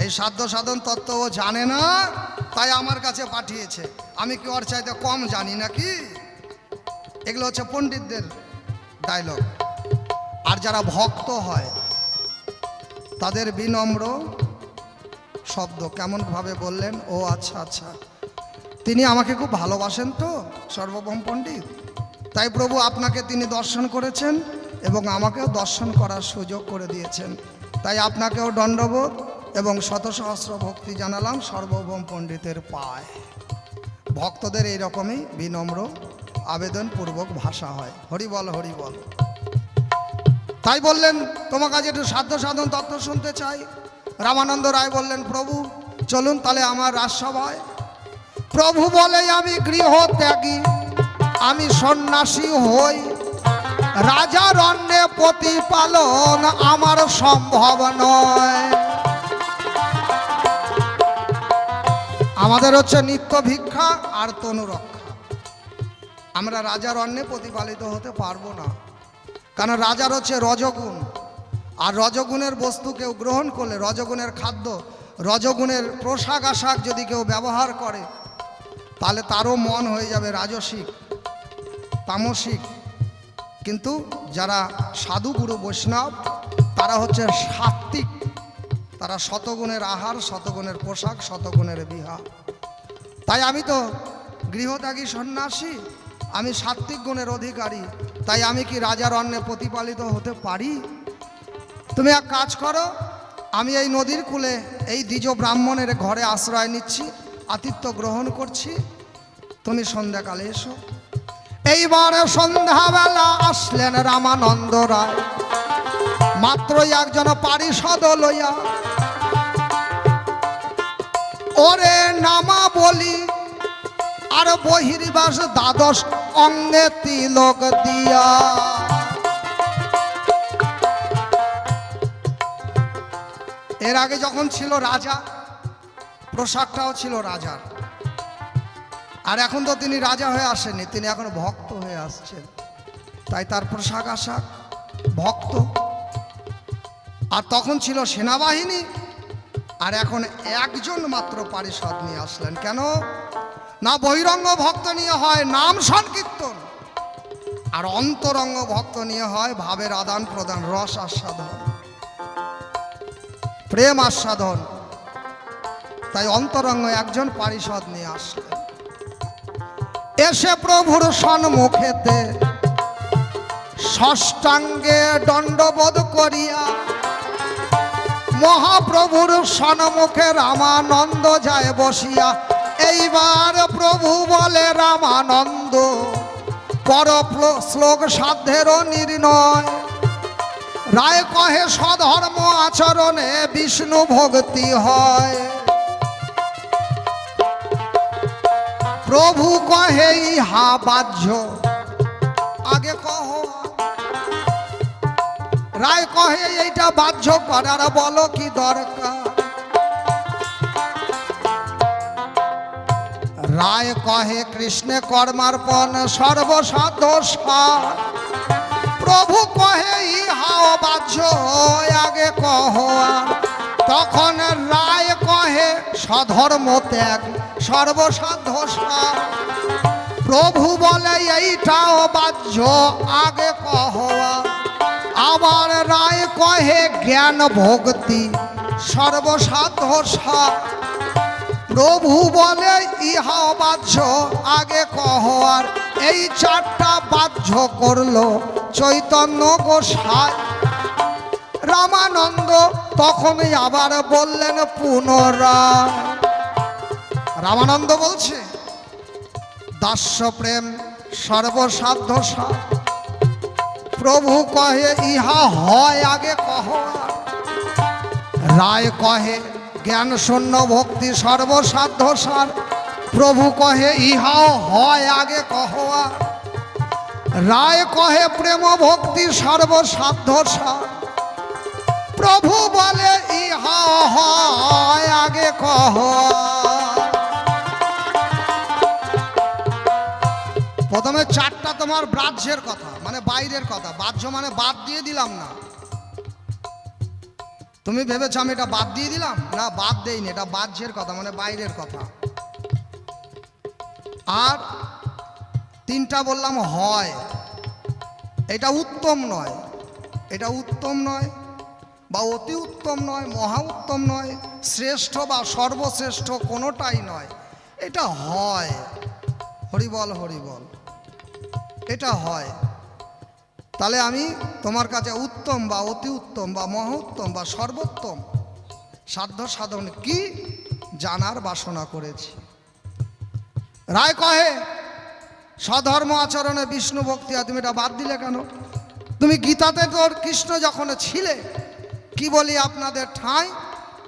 এই সাধ্য সাধন তত্ত্ব ও জানে না, তাই আমার কাছে পাঠিয়েছে, আমি কি ওর চাইতে কম জানি নাকি? এগুলো হচ্ছে পণ্ডিতদের ডায়লগ। আর যারা ভক্ত হয় তাদের বিনম্র শব্দ। কেমনভাবে বললেন, ও আচ্ছা আচ্ছা, তিনি আমাকে খুব ভালোবাসেন তো সর্বভৌম পণ্ডিত, তাই প্রভু আপনাকে তিনি দর্শন করেছেন এবং আমাকেও দর্শন করার সুযোগ করে দিয়েছেন, তাই আপনাকেও দণ্ডবোধ এবং শত সহস্র ভক্তি জানালাম সর্বভৌম পণ্ডিতের পায়। ভক্তদের এইরকমই বিনম্র আবেদনপূর্বক ভাষা হয়। হরি বল, হরি বল। তাই বললেন, তোমার কাছে একটু সাধ্য সাধন তত্ত্ব শুনতে চাই। রামানন্দ রায় বললেন, প্রভু চলুন তাহলে আমার রাজসভায়। প্রভু বলে, আমি গৃহত্যাগী, আমি সন্ন্যাসী হই, রাজার অন্নে প্রতিপালন আমার সম্ভব নয়। আমাদের হচ্ছে নিত্য ভিক্ষা আর তনুরক্ষা। আমরা রাজার অন্নে প্রতিপালিত হতে পারবো না, কারণ রাজার হচ্ছে রজগুণ, আর রজগুণের বস্তু কেউ গ্রহণ করলে, রজগুণের খাদ্য, রজগুণের পোশাক আশাক যদি কেউ ব্যবহার করে তাহলে তারও মন হয়ে যাবে রাজসিক, তামসিক। কিন্তু যারা সাধু গুরু বৈষ্ণব তারা হচ্ছে সাত্ত্বিক, তারা শতগুণের আহার, শতগুণের পোশাক, শতগুণের বিহা। তাই আমি তো গৃহত্যাগী সন্ন্যাসী, আমি সাত্ত্বিক গুণের অধিকারী, তাই আমি কি রাজার অন্নে প্রতিপালিত হতে পারি? তুমি এক কাজ করো, আমি এই নদীর কূলে এই দ্বিজ ব্রাহ্মণের ঘরে আশ্রয় নিচ্ছি, আতিথ্য গ্রহণ করছি, তুমি সন্ধ্যাকালে এসো। এইবারে সন্ধ্যাবেলা আসলেন রামানন্দ রায়, মাত্রই একজন পারিষদ লইয়া। ওরে নামা বলি আর বহির্বাস দ্বাদশ অঙ্গে তিলক দিয়া। এর আগে যখন ছিল রাজা, পোশাকটাও ছিল রাজার। আর এখন তো তিনি রাজা হয়ে আসেননি, তিনি এখন ভক্ত হয়ে আসছেন, তাই তার পোশাক আশাক ভক্ত। আর তখন ছিল সেনাবাহিনী, আর এখন একজন মাত্র পারিষদ নিয়ে আসলেন। কেন না? বহিরঙ্গ ভক্ত নিয়ে হয় নাম সংকীর্তন, আর অন্তরঙ্গ ভক্ত নিয়ে হয় ভাবের আদান প্রদান, রস আস্বাদন, প্রেম আস্বাদন। তাই অন্তরঙ্গ একজন পারিষদ নিয়ে আসলেন। এসে প্রভুর সম্মুখেতে ষষ্ঠাঙ্গে দণ্ডবোধ করিয়া মহাপ্রভুর সম্মুখে রামানন্দ যায় বসিয়া। এইবার প্রভু বলে রামানন্দ, পর শ্লোক সাধ্যেরও নির্ণয়। রায় কহে স্বধর্ম আচরণে বিষ্ণু ভক্তি হয়। প্রভু কহে ইহা বাহ্য, আগে কহ। রায় কহে এইটা বাহ্য করার বলো কি দরকার। রায় কহে কৃষ্ণে কর্মার্পণ সর্বসাধ্য সার। প্রভু কহে ইহাও বাহ্য, আগে কহ। তখন রায় কহে স্বধর্ম ত্যাগ সর্বসাধ্য সার। প্রভু বলে এইটাও বাহ্য, আগে কহ। আবার রায় কহে জ্ঞান ভক্তি সর্বসাধ্য সার। প্রভু বলে ইহা বাহ্য, আগে কহ। আর এই চারটা বাহ্য করলো চৈতন্য গোসাই। রামানন্দ তখন আবার বললেন পুনরায়। রামানন্দ বলছে দাস্য প্রেম সর্বসাধ্য সার। প্রভু কহে ইহা হয়, আগে কহ। রায় কহে জ্ঞান শূন্য ভক্তি সর্বসাধ্য সার। প্রভু কহে ইহাও হয়, আগে কহ। রায় কহে প্রেম ভক্তি সর্বসাধ্য সার। প্রভু বলে ইহা হয়, আগে কহ। প্রথমে চারটা তোমার ব্রাহ্যের কথা, মানে বাইরের কথা। বাহ্য মানে বাদ দিয়ে দিলাম না। তুমি ভেবেছো আমি এটা বাদ দিয়ে দিলাম? না, বাদ দেইনি, এটা বাহ্যের কথা, মানে বাইরের কথা। আর তিনটা বললাম হয়, এটা উত্তম নয়, এটা উত্তম নয়, বা অতি উত্তম নয়, মহা উত্তম নয়, শ্রেষ্ঠ বা সর্বশ্রেষ্ঠ কোনোটাই নয়, এটা হয়। হরিবল হরিবল, এটা হয়। তাহলে আমি তোমার কাছে উত্তম বা অতি উত্তম বা মহোত্তম বা সর্বোত্তম সাধ্য সাধন কি জানার বাসনা করেছি। রায় কহে স্বধর্ম আচরণে বিষ্ণু ভক্তি, আর তুমি এটা বাদ দিলে কেন? তুমি গীতাতে তোর কৃষ্ণ যখন ছিলে, কি বলি আপনাদের ঠাঁই,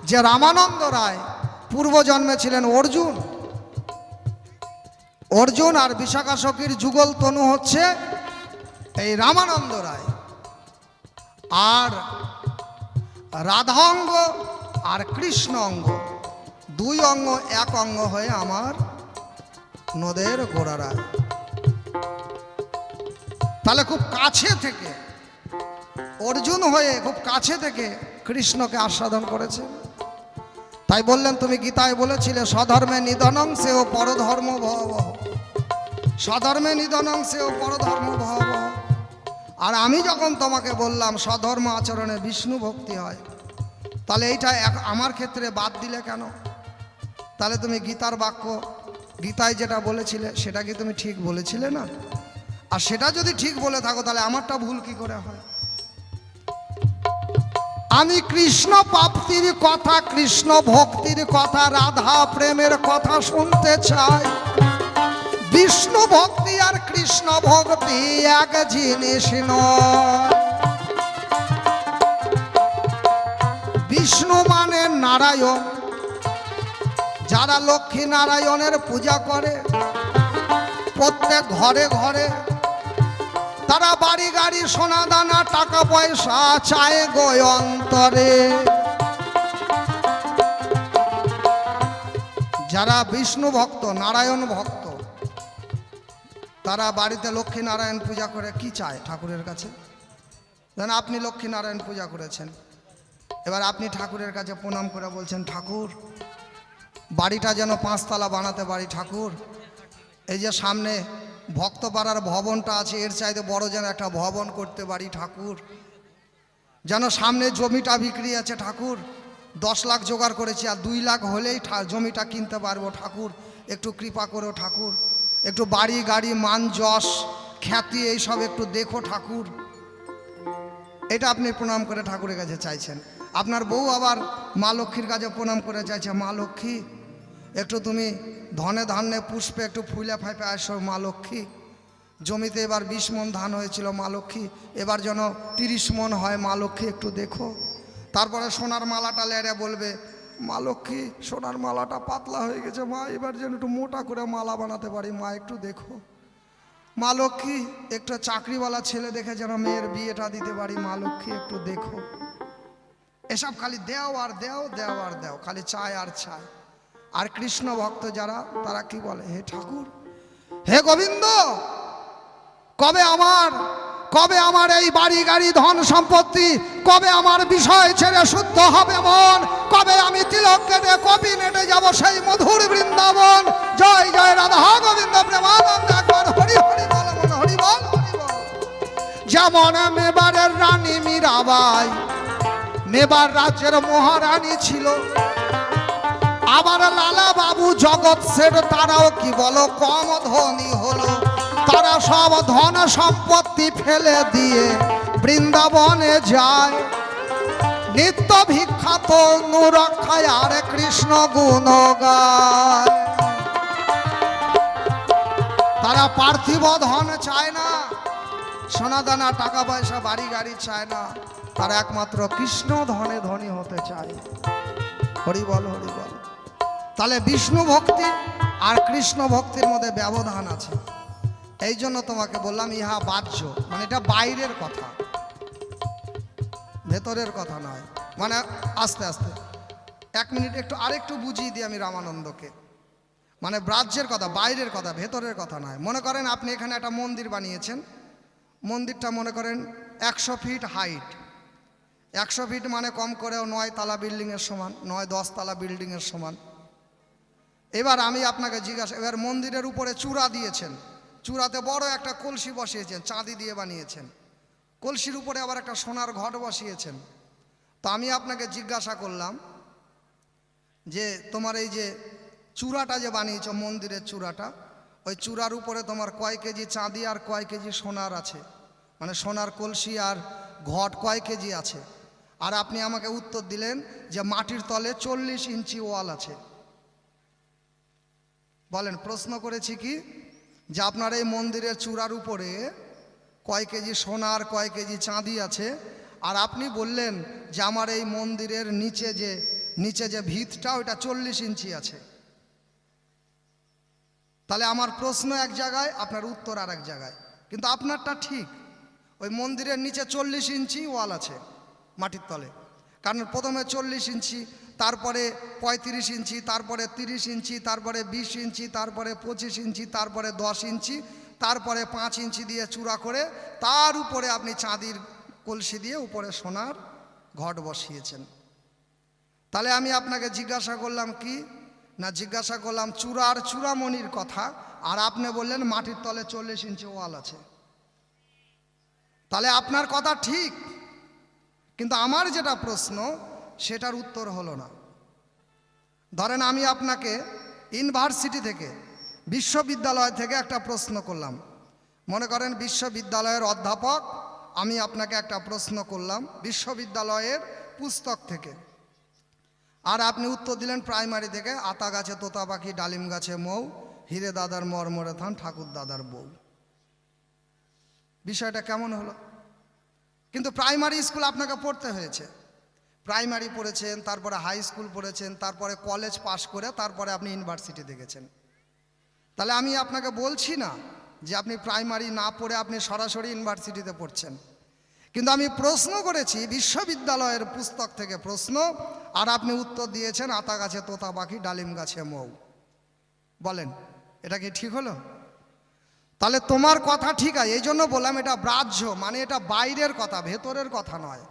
যে রামানন্দ রায় পূর্বজন্মে ছিলেন অর্জুন। অর্জুন আর বিশাখা সখীর যুগল তনু হচ্ছে এই রামানন্দ রায়। আর রাধা অঙ্গ আর কৃষ্ণ অঙ্গ, দুই অঙ্গ এক অঙ্গ হয়ে আমার নদের গোড়া রায়। তাহলে খুব কাছে থেকে অর্জুন হয়ে খুব কাছে থেকে কৃষ্ণকে আস্বাদন করেছে। তাই বললেন তুমি গীতায় বলেছিলে স্বধর্মে নিধনং সেও পরধর্ম ভয়াবহ। স্বধর্মে নিধনং সেও পরধর্ম ভয়াবহ। আর আমি যখন তোমাকে বললাম স্বধর্ম আচরণে বিষ্ণু ভক্তি হয়, তাহলে এইটা আমার ক্ষেত্রে বাদ দিলে কেন? তাহলে তুমি গীতার বাক্য, গীতায় যেটা বলেছিলে সেটা কি তুমি ঠিক বলেছিলে না? আর সেটা যদি ঠিক বলে থাকো, তাহলে আমারটা ভুল কি করে হয়? আমি কৃষ্ণ প্রাপ্তির কথা, কৃষ্ণ ভক্তির কথা, রাধা প্রেমের কথা শুনতে চাই। বিষ্ণু ভক্তি আর কৃষ্ণ ভক্তি এক জিনিস নয়। বিষ্ণু মানে নারায়ণ। যারা লক্ষ্মী নারায়ণের পূজা করে প্রত্যেক ঘরে ঘরে, তারা বাড়ি গাড়ি সোনা দানা টাকা পয়সা চায় গো অন্তরে। যারা বিষ্ণু ভক্ত, নারায়ণ ভক্ত, তারা বাড়িতে লক্ষ্মী নারায়ণ পূজা করে কি চায় ঠাকুরের কাছে? যেন আপনি লক্ষ্মী নারায়ণ পূজা করেছেন, এবার আপনি ঠাকুরের কাছে প্রণাম করে বলছেন, ঠাকুর বাড়িটা যেন 5 তলা বানাতে পারি ঠাকুর। এই যে সামনে ভক্তপাড়ার ভবনটা আছে, এর চাইতে বড় যেন একটা ভবন করতে পারি ঠাকুর। যেন সামনে জমিটা বিক্রি আছে ঠাকুর, 10 লাখ জোগাড় করেছি, আর 2 লাখ হলেই জমিটা কিনতে পারবো ঠাকুর, একটু কৃপা করো ঠাকুর। একটু বাড়ি গাড়ি মান যশ খ্যাতি এইসব একটু দেখো ঠাকুর। এটা আপনি প্রণাম করে ঠাকুরের কাছে চাইছেন। আপনার বউ আবার মা লক্ষ্মীর কাছে প্রণাম করে চাইছে, মা লক্ষ্মী একটু তুমি ধনে ধান্যে পুষ্পে একটু ফুলে ফাইপে আসো মা লক্ষ্মী। জমিতে এবার 20 মণ ধান হয়েছিল মা লক্ষ্মী, এবার যেন 30 মণ হয় মা লক্ষ্মী, একটু দেখো। তারপরে সোনার মালাটা লেড়ে বলবে, মা লক্ষ্মী সোনার মালাটা পাতলা হয়ে গেছে মা, এবার যেন একটু মোটা করে মালা বানাতে পারি মা, একটু দেখো। মা লক্ষ্মী একটু চাকরিওয়ালা ছেলে দেখে যেন মেয়ের বিয়েটা দিতে পারি মা লক্ষ্মী, একটু দেখো। এসব খালি দেও আর দেও, দেও আর দেও, খালি চায় আর চায়। আর কৃষ্ণ ভক্ত যারা, তারা কি বলে, হে ঠাকুর, হে গোবিন্দ, কবে আমার এই বাড়ি গাড়ি ধন সম্পত্তি, কবে আমার বিষয় ছেড়ে শুদ্ধ হবে মন, কবে আমি তিলক কেটে কপি নেটে যাব সেই মধুর বৃন্দাবন। জয় জয় রাধা গোবিন্দ প্রেমানন্দ, একবার হরি হরি বল, মন হরি বল, হরি বল। যেমন মেবারের রানী মীরাবাই মেবার রাজ্যের মহারানী ছিল, আবার লালা বাবু জগৎ শেঠ, তারাও কি বলো কম ধনী হলো। তারা সব ধন সম্পত্তি ফেলে দিয়ে বৃন্দাবনে যায়, নিত্য ভিক্ষাত অনুরক্ষায় আর কৃষ্ণ গুণ গায়। তারা পার্থিব ধন চায় না, সোনাদানা টাকা পয়সা বাড়ি গাড়ি চায় না, তারা একমাত্র কৃষ্ণ ধনে ধনী হতে চায়। হরি বল, হরি বল। তাহলে বিষ্ণু ভক্তি আর কৃষ্ণ ভক্তির মধ্যে ব্যবধান আছে। এই জন্য তোমাকে বললাম ইহা বাহ্য, মানে এটা বাইরের কথা, ভেতরের কথা নয়। মানে আস্তে আস্তে 1 মিনিট একটু আরেকটু বুঝিয়ে দিই আমি রামানন্দকে। মানে ব্রাহ্যের কথা, বাইরের কথা, ভেতরের কথা নয়। মনে করেন আপনি এখানে একটা মন্দির বানিয়েছেন, মন্দিরটা মনে করেন 100 ফিট হাইট। 100 ফিট মানে কম করেও 9 তলা বিল্ডিংয়ের সমান, 9-10 তলা বিল্ডিংয়ের সমান। এবার আমি আপনাকে জিজ্ঞাসা, এবার মন্দিরের উপরে চূড়া দিয়েছেন, চূড়াতে বড় একটা কলসি বসিয়েছেন, চাঁদি দিয়ে বানিয়েছেন, কলসির উপরে আবার একটা সোনার ঘট বসিয়েছেন। তো আমি আপনাকে জিজ্ঞাসা করলাম যে তোমার এই যে চূড়াটা যে বানিয়েছ, মন্দিরের চূড়াটা, ওই চূড়ার উপরে তোমার কয় কেজি চাঁদি আর কয় কেজি সোনার আছে, মানে সোনার কলসি আর ঘট কয় কেজি আছে? আর আপনি আমাকে উত্তর দিলেন যে মাটির তলে 40 ইঞ্চি ওয়াল আছে। বলেন, প্রশ্ন করেছি কি যে আপনার এই মন্দিরের চূড়ার উপরে কয় কেজি সোনার কয় কেজি চাঁদি আছে, আর আপনি বললেন যে আমার এই মন্দিরের নিচে যে ভিতটা ওইটা 40 ইঞ্চি আছে। তাহলে আমার প্রশ্ন এক জায়গায়, আপনার উত্তর আর এক জায়গায়, কিন্তু আপনারটা ঠিক। ওই মন্দিরের নিচে 40 ইঞ্চি ওয়াল আছে মাটির তলে, কারণ প্রথমে 40 ইঞ্চি, তারপরে 35 ইঞ্চি, তারপরে 30 ইঞ্চি, তারপরে 20 ইঞ্চি, তারপরে 25 ইঞ্চি, তারপরে 10 ইঞ্চি, তারপরে 5 ইঞ্চি দিয়ে চূড়া করে তার উপরে আপনি চাঁদির কলসি দিয়ে উপরে সোনার ঘট বসিয়েছেন। তাহলে আমি আপনাকে জিজ্ঞাসা করলাম কি না, জিজ্ঞাসা করলাম চূড়ামণির কথা, আর আপনি বললেন মাটির তলে 40 ইঞ্চি ওয়াল আছে। তাহলে আপনার কথা ঠিক, কিন্তু আমার যেটা প্রশ্ন সেটার উত্তর হলো না। ধরেন আমি আপনাকে ইউনিভার্সিটি থেকে, বিশ্ববিদ্যালয় থেকে একটা প্রশ্ন করলাম। মনে করেন বিশ্ববিদ্যালয়ের অধ্যাপক, আমি আপনাকে একটা প্রশ্ন করলাম বিশ্ববিদ্যালয়ের পুস্তক থেকে, আর আপনি উত্তর দিলেন প্রাইমারি থেকে, আতা গাছে তোতা পাখি, ডালিম গাছে মৌ, হিরে দাদার মরমরে থান, ঠাকুর দাদার বউ। বিষয়টা কেমন হলো? কিন্তু প্রাইমারি স্কুল আপনাকে পড়তে হয়েছে, প্রাইমারি পড়েছেন, তারপরে হাই স্কুল পড়েছেন, তারপরে কলেজ পাশ করে তারপরে আপনি ইউনিভার্সিটি দেখেছেন। তাহলে আমি আপনাকে বলছি না যে আপনি প্রাইমারি না পড়ে আপনি সরাসরি ইউনিভার্সিটিতে পড়ছেন, কিন্তু আমি প্রশ্ন করেছি বিশ্ববিদ্যালয়ের পুস্তক থেকে প্রশ্ন, আর আপনি উত্তর দিয়েছেন আতা গাছে তোতা পাখি, ডালিম গাছে মৌ। বলেন এটা কি ঠিক হলো? তাহলে তোমার কথা ঠিক আছে, এই জন্য বললাম এটা ব্রাহ্য, মানে এটা বাইরের কথা, ভেতরের কথা নয়।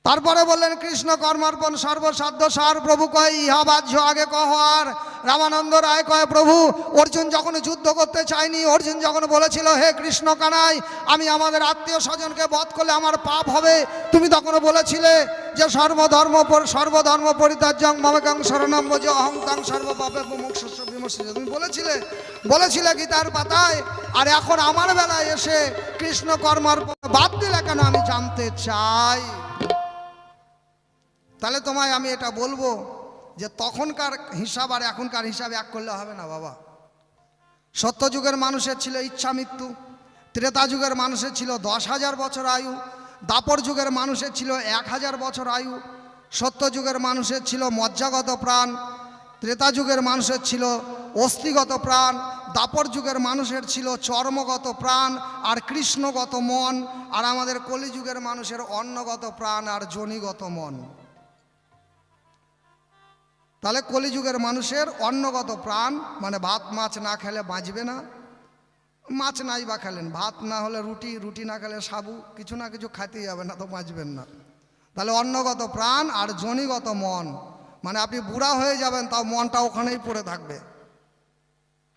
তারপরে বললেন কৃষ্ণ কর্মার্পণ সর্বসাধ্য সার, প্রভু কয় ইহা বাহ্য আগে কহ। আর রামানন্দ রায় কয় প্রভু অর্জুন যখন যুদ্ধ করতে চায়নি, অর্জুন যখন বলেছিল হে কৃষ্ণ কানাই আমি আমাদের আত্মীয় স্বজনকে বধ করলে আমার পাপ হবে, তুমি তখন বলেছিলে যে সর্বধর্ম পরিত্যাজ্যং মমেকং শরণম ব্রজ অহং তং সর্বপাপে মুমুক্ষুস্য বিমুচ্যতে, তুমি বলেছিলে গীতার পাতায়। আর এখন আমার বেলায় এসে কৃষ্ণ কর্মার্পণ বাদ দিলে কেন আমি জানতে চাই। তাহলে তোমায় আমি এটা বলবো যে তখনকার হিসাব আর এখনকার হিসাব এক করলে হবে না বাবা। সত্যযুগের মানুষের ছিল ইচ্ছা মৃত্যু, ত্রেতা যুগের মানুষের ছিল 10,000 বছর আয়ু, দাপর যুগের মানুষের ছিল 1000 বছর আয়ু, সত্যযুগের মানুষের ছিল মজ্জাগত প্রাণ, ত্রেতা যুগের মানুষের ছিল অস্থিগত প্রাণ, দাপর যুগের মানুষের ছিল চর্মগত প্রাণ আর কৃষ্ণগত মন, আর আমাদের কলিযুগের মানুষের অন্নগত প্রাণ আর যোনিগত মন। তাহলে কলিযুগের মানুষের অন্নগত প্রাণ মানে ভাত মাছ না খেলে বাঁচবে না, মাছ নাই বা খেলেন, ভাত না হলে রুটি, রুটি না খেলে সাবু, কিছু না কিছু খাইতেই হবে না তো বাঁচবেন না। তাহলে অন্নগত প্রাণ আর যোনিগত মন, মানে আপনি বুড়া হয়ে যাবেন তাও মনটা ওখানেই পড়ে থাকবে।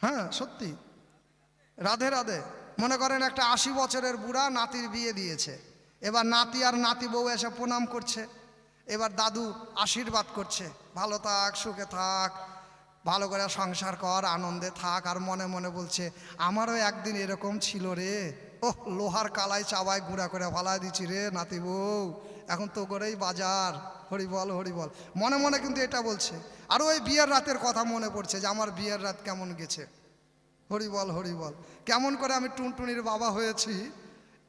হ্যাঁ সত্যি, রাধে রাধে। মনে করেন একটা 80 বছরের বুড়া নাতির বিয়ে দিয়েছে, এবার নাতি আর নাতি বউ এসে প্রণাম করছে, এবার দাদু আশীর্বাদ করছে ভালো থাক সুখে থাক, ভালো করে সংসার কর, আনন্দে থাক। আর মনে মনে বলছে আমারও একদিন এরকম ছিল রে, ওহ লোহার কালাই চাবায় গুঁড়া করে ফালাই দিচ্ছি রে নাতি বউ, এখন তো করেই বাজার, হরিবল হরিবল, মনে মনে কিন্তু এটা বলছে। আর ওই বিয়ের রাতের কথা মনে পড়ছে যে আমার বিয়ের রাত কেমন গেছে, হরিবল হরিবল, কেমন করে আমি টুনটুনির বাবা হয়েছি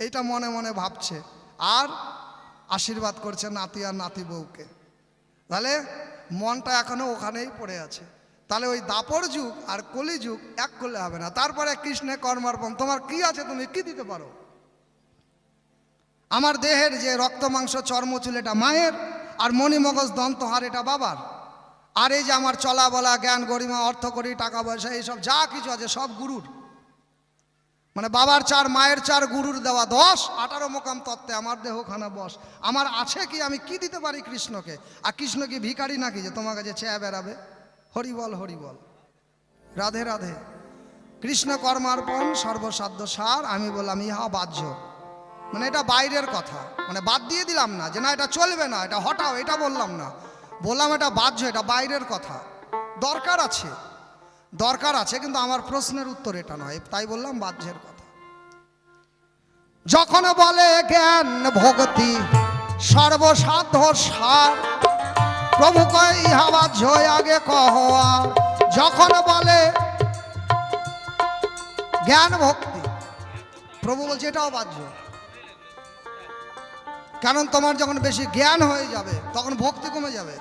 এইটা মনে মনে ভাবছে, আর আশীর্বাদ করছে নাতি আর নাতি বউকে। তাহলে মনটা এখনো ওখানেই পড়ে আছে। তাহলে ওই দাপর যুগ আর কলি যুগ এক করলে হবে না। তারপরে কৃষ্ণে কর্মার্পণ, তোমার কি আছে তুমি কি দিতে পারো? আমার দেহের যে রক্ত মাংস চর্ম চুল এটা মায়ের, আর মণিমগজ দন্তহার এটা বাবার, আর এই যে আমার চলা বলা জ্ঞান গরিমা অর্থ করি টাকা পয়সা এইসব যা কিছু আছে সব গুরুর, মানে বাবার 4 মায়ের 4 গুরুর দেওয়া 10, 18 মোকাম তত্ত্বে আমার দেহখানা বস। আমার আছে কি, আমি কি দিতে পারি কৃষ্ণকে? আর কৃষ্ণ কি ভিখারি নাকি যে তোমার কাছে চেয়ে বেড়াবে? হরিবল হরিবল, রাধে রাধে। কৃষ্ণ কর্মার্পণ সর্বসাধ্য সার, আমি বললাম ইহা বাহ্য, মানে এটা বাইরের কথা, মানে বাদ দিয়ে দিলাম না যে না এটা চলবে না, এটা হটাও, এটা বললাম না, বললাম এটা বাহ্য, এটা বাইরের কথা। দরকার আছে কিন্তু আমার প্রশ্নের উত্তর এটা নয়, তাই বললাম বাহ্যের কথা। যখন বলে জ্ঞান ভক্তি সর্বসাধ্য সার, প্রভু কয় ইহা বাহ্য আগে কহ। যখন বলে জ্ঞান ভক্তি, প্রভু বলছে এটাও বাহ্য, কারণ তোমার যখন বেশি জ্ঞান হয়ে যাবে তখন ভক্তি কমে যাবে,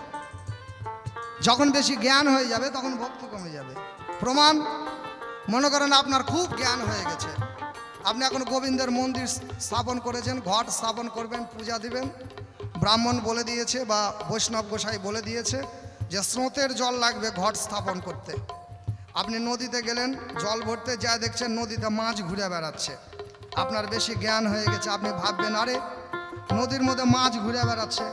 যখন বেশি জ্ঞান হয়ে যাবে তখন ভক্তি কমে যাবে। প্রমাণ, মনে করেন আপনার খুব জ্ঞান হয়ে গেছে, আপনি এখন গোবিন্দের মন্দির স্থাপন করেছেন, ঘট স্থাপন করবেন, পূজা দিবেন, ব্রাহ্মণ বলে দিয়েছে বা বৈষ্ণব গোসাই বলে দিয়েছে যে স্রোতের জল লাগবে ঘট স্থাপন করতে। আপনি নদীতে গেলেন জল ভরতে, যা দেখছেন নদীতে মাছ ঘুরে বেড়াচ্ছে, আপনার বেশি জ্ঞান হয়ে গেছে, আপনি ভাববেন আরে নদীর মধ্যে মাছ ঘুরে বেড়াচ্ছে,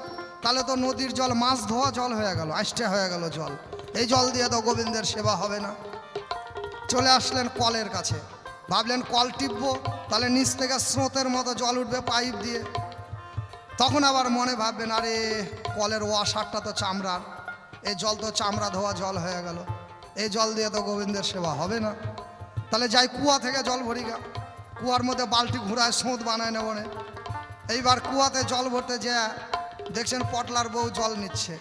তাহলে তো নদীর জল মাছ ধোয়া জল হয়ে গেল, আষ্টে হয়ে গেল জল, এই জল দিয়ে তো গোবিন্দের সেবা হবে না। চলে আসলেন কলের কাছে, ভাবলেন কল টিপবো, তাহলে নিচ থেকে স্রোতের মতো জল উঠবে পাইপ দিয়ে, তখন আবার মনে ভাববেন আরে কলের ওয়াশারটা তো চামড়ার, এই জল তো চামড়া ধোয়া জল হয়ে গেল, এই জল দিয়ে তো গোবিন্দের সেবা হবে না, তাহলে যাই কুয়া থেকে জল ভরি গা, কুয়ার মধ্যে বালতি ঘুরায় স্রোত বানায় নেব না। এইবার কুয়াতে জল ভরতে যা দেখছেন পটলার বউ জল নিচ্ছে,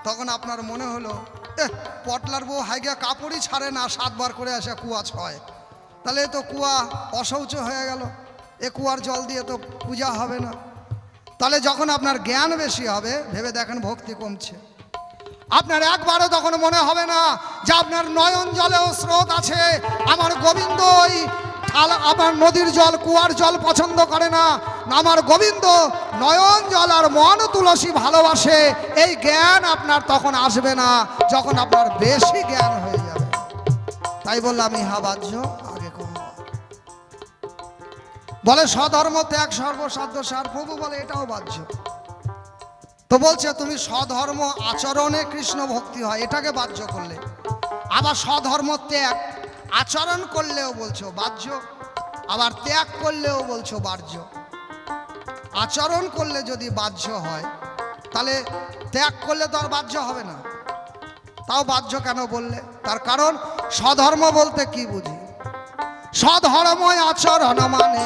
তখন আপনার মনে হলো পটলার বউ হাইগা কাপড়ই ছাড়ে না, 7 বার করে আসে কুয়া ছয়, তাহলে তো কুয়া অশৌচ হয়ে গেল, এ কুয়ার জল দিয়ে তো পূজা হবে না। তাহলে যখন আপনার জ্ঞান বেশি হবে ভেবে দেখেন ভক্তি কমছে, আপনার একবারও তখন মনে হবে না যে আপনার নয়ন জলেও স্রোত আছে, আমার গোবিন্দই আমার নদীর জল কুয়ার জল পছন্দ করে না, আমার গোবিন্দ নয়ন জল আর মন তুলসী ভালোবাসে, এই জ্ঞান আপনার তখন আসবে না যখন আপনার বেশি জ্ঞান হয়ে যাবে। তাই বললাম ইহা বাহ্য আগে কম। বলে স্বধর্ম ত্যাগ সর্বসাধ্য সার, প্রভু বলে এটাও বাহ্য। তো বলছে তুমি স্বধর্ম আচরণে কৃষ্ণ ভক্তি হয়, এটাকে বাহ্য করলে, আবার স্বধর্ম ত্যাগ আচরণ করলেও বলছো বাহ্য, আবার ত্যাগ করলেও বলছো বাহ্য। আচরণ করলে যদি বাহ্য হয় তাহলে ত্যাগ করলে তো আর বাহ্য হবে না, তাও বাহ্য কেন বললে? তার কারণ স্বধর্ম বলতে কি বুঝি? স্বধর্মই আচরণ মানে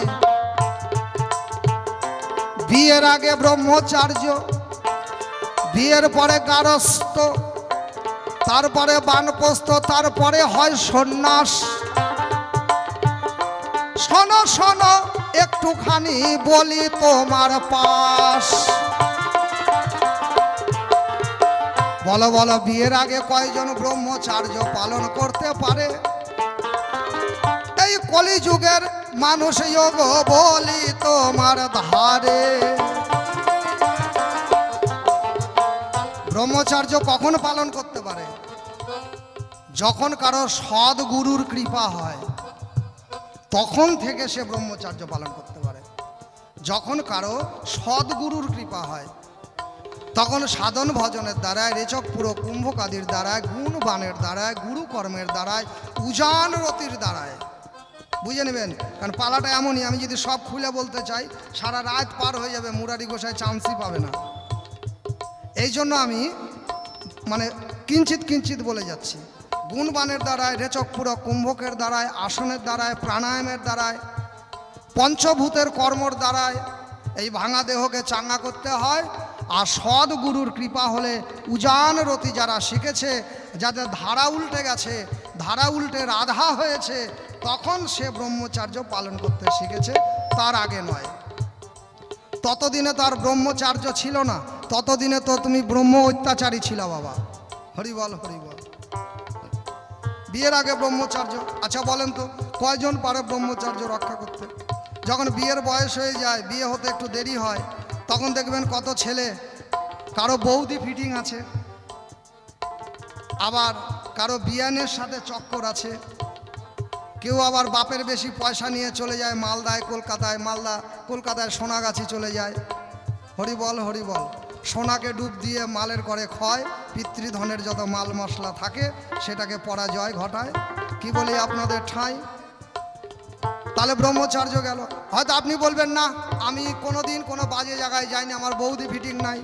বিয়ের আগে ব্রহ্মচার্য, বিয়ের পরে গারস্থ, তারপরে বানপ্রস্থ, তারপরে হয় সন্ন্যাস। শোনো শোনো একটুখানি বলি তোমার পাশ। বলো বলো বিয়ের আগে কয়জন ব্রহ্মচার্য পালন করতে পারে? এই কলিযুগের মানুষ যোগ বলি তোমার ধারে। ব্রহ্মচার্য কখন পালন করতে পারে? যখন কারো সদ্গুরুর কৃপা হয় তখন থেকে সে ব্রহ্মচার্য পালন করতে পারে। যখন কারো সদ্গুরুর কৃপা হয় তখন সাধন ভজনের দ্বারায়, রেচক পুরো কুম্ভকাদির দ্বারায়, গুণবানের দ্বারায়, গুরু কর্মের দ্বারায়, উজান রতির দ্বারায়। বুঝে নেবেন, কারণ পালাটা এমনই, আমি যদি সব খুলে বলতে চাই সারা রাত পার হয়ে যাবে, মুরারি গোসাই চান্সই পাবে না। এই জন্য আমি মানে কিঞ্চিত কিঞ্চিত বলে যাচ্ছি। গুণবানের দ্বারায়, রেচক পুরো কুম্ভকের দ্বারায়, আসনের দ্বারায়, প্রাণায়ামের দ্বারায়, পঞ্চভূতের কর্মর দ্বারায় এই ভাঙা দেহকে চাঙ্গা করতে হয়। আর সদ্গুরুর কৃপা হলে উজান রতি যারা শিখেছে, যাদের ধারা উল্টে গেছে, ধারা উল্টে রাধা হয়েছে, তখন সে ব্রহ্মচার্য পালন করতে শিখেছে, তার আগে নয়। ততদিনে তার ব্রহ্মচার্য ছিল না, ততদিনে তো তুমি ব্রহ্ম অত্যাচারী ছিল বাবা। হরিবল হরিবল। বিয়ের আগে ব্রহ্মচার্য, আচ্ছা বলেন তো কয়জন পারে ব্রহ্মচার্য রক্ষা করতে? যখন বিয়ের বয়স হয়ে যায়, বিয়ে হতে একটু দেরি হয়, তখন দেখবেন কত ছেলে, কারো বৌদি ফিটিং আছে, আবার কারো বিয়ানের সাথে চক্কর আছে, কেউ আবার বাপের বেশি পয়সা নিয়ে চলে যায় মালদায়, কলকাতায়, মালদা কলকাতায় সোনাগাছি চলে যায়। হরিবল হরিবল। সোনাকে ডুব দিয়ে মালের করে ক্ষয়, পিতৃধনের যত মাল মশলা থাকে সেটাকে পরাজয় ঘটায়। কি বলি আপনাদের ঠাঁই? তাহলে ব্রহ্মচার্য গেল। হয়তো আপনি বলবেন না আমি কোনোদিন কোনো বাজে জায়গায় যাইনি, আমার বৌদি ফিটিং নাই।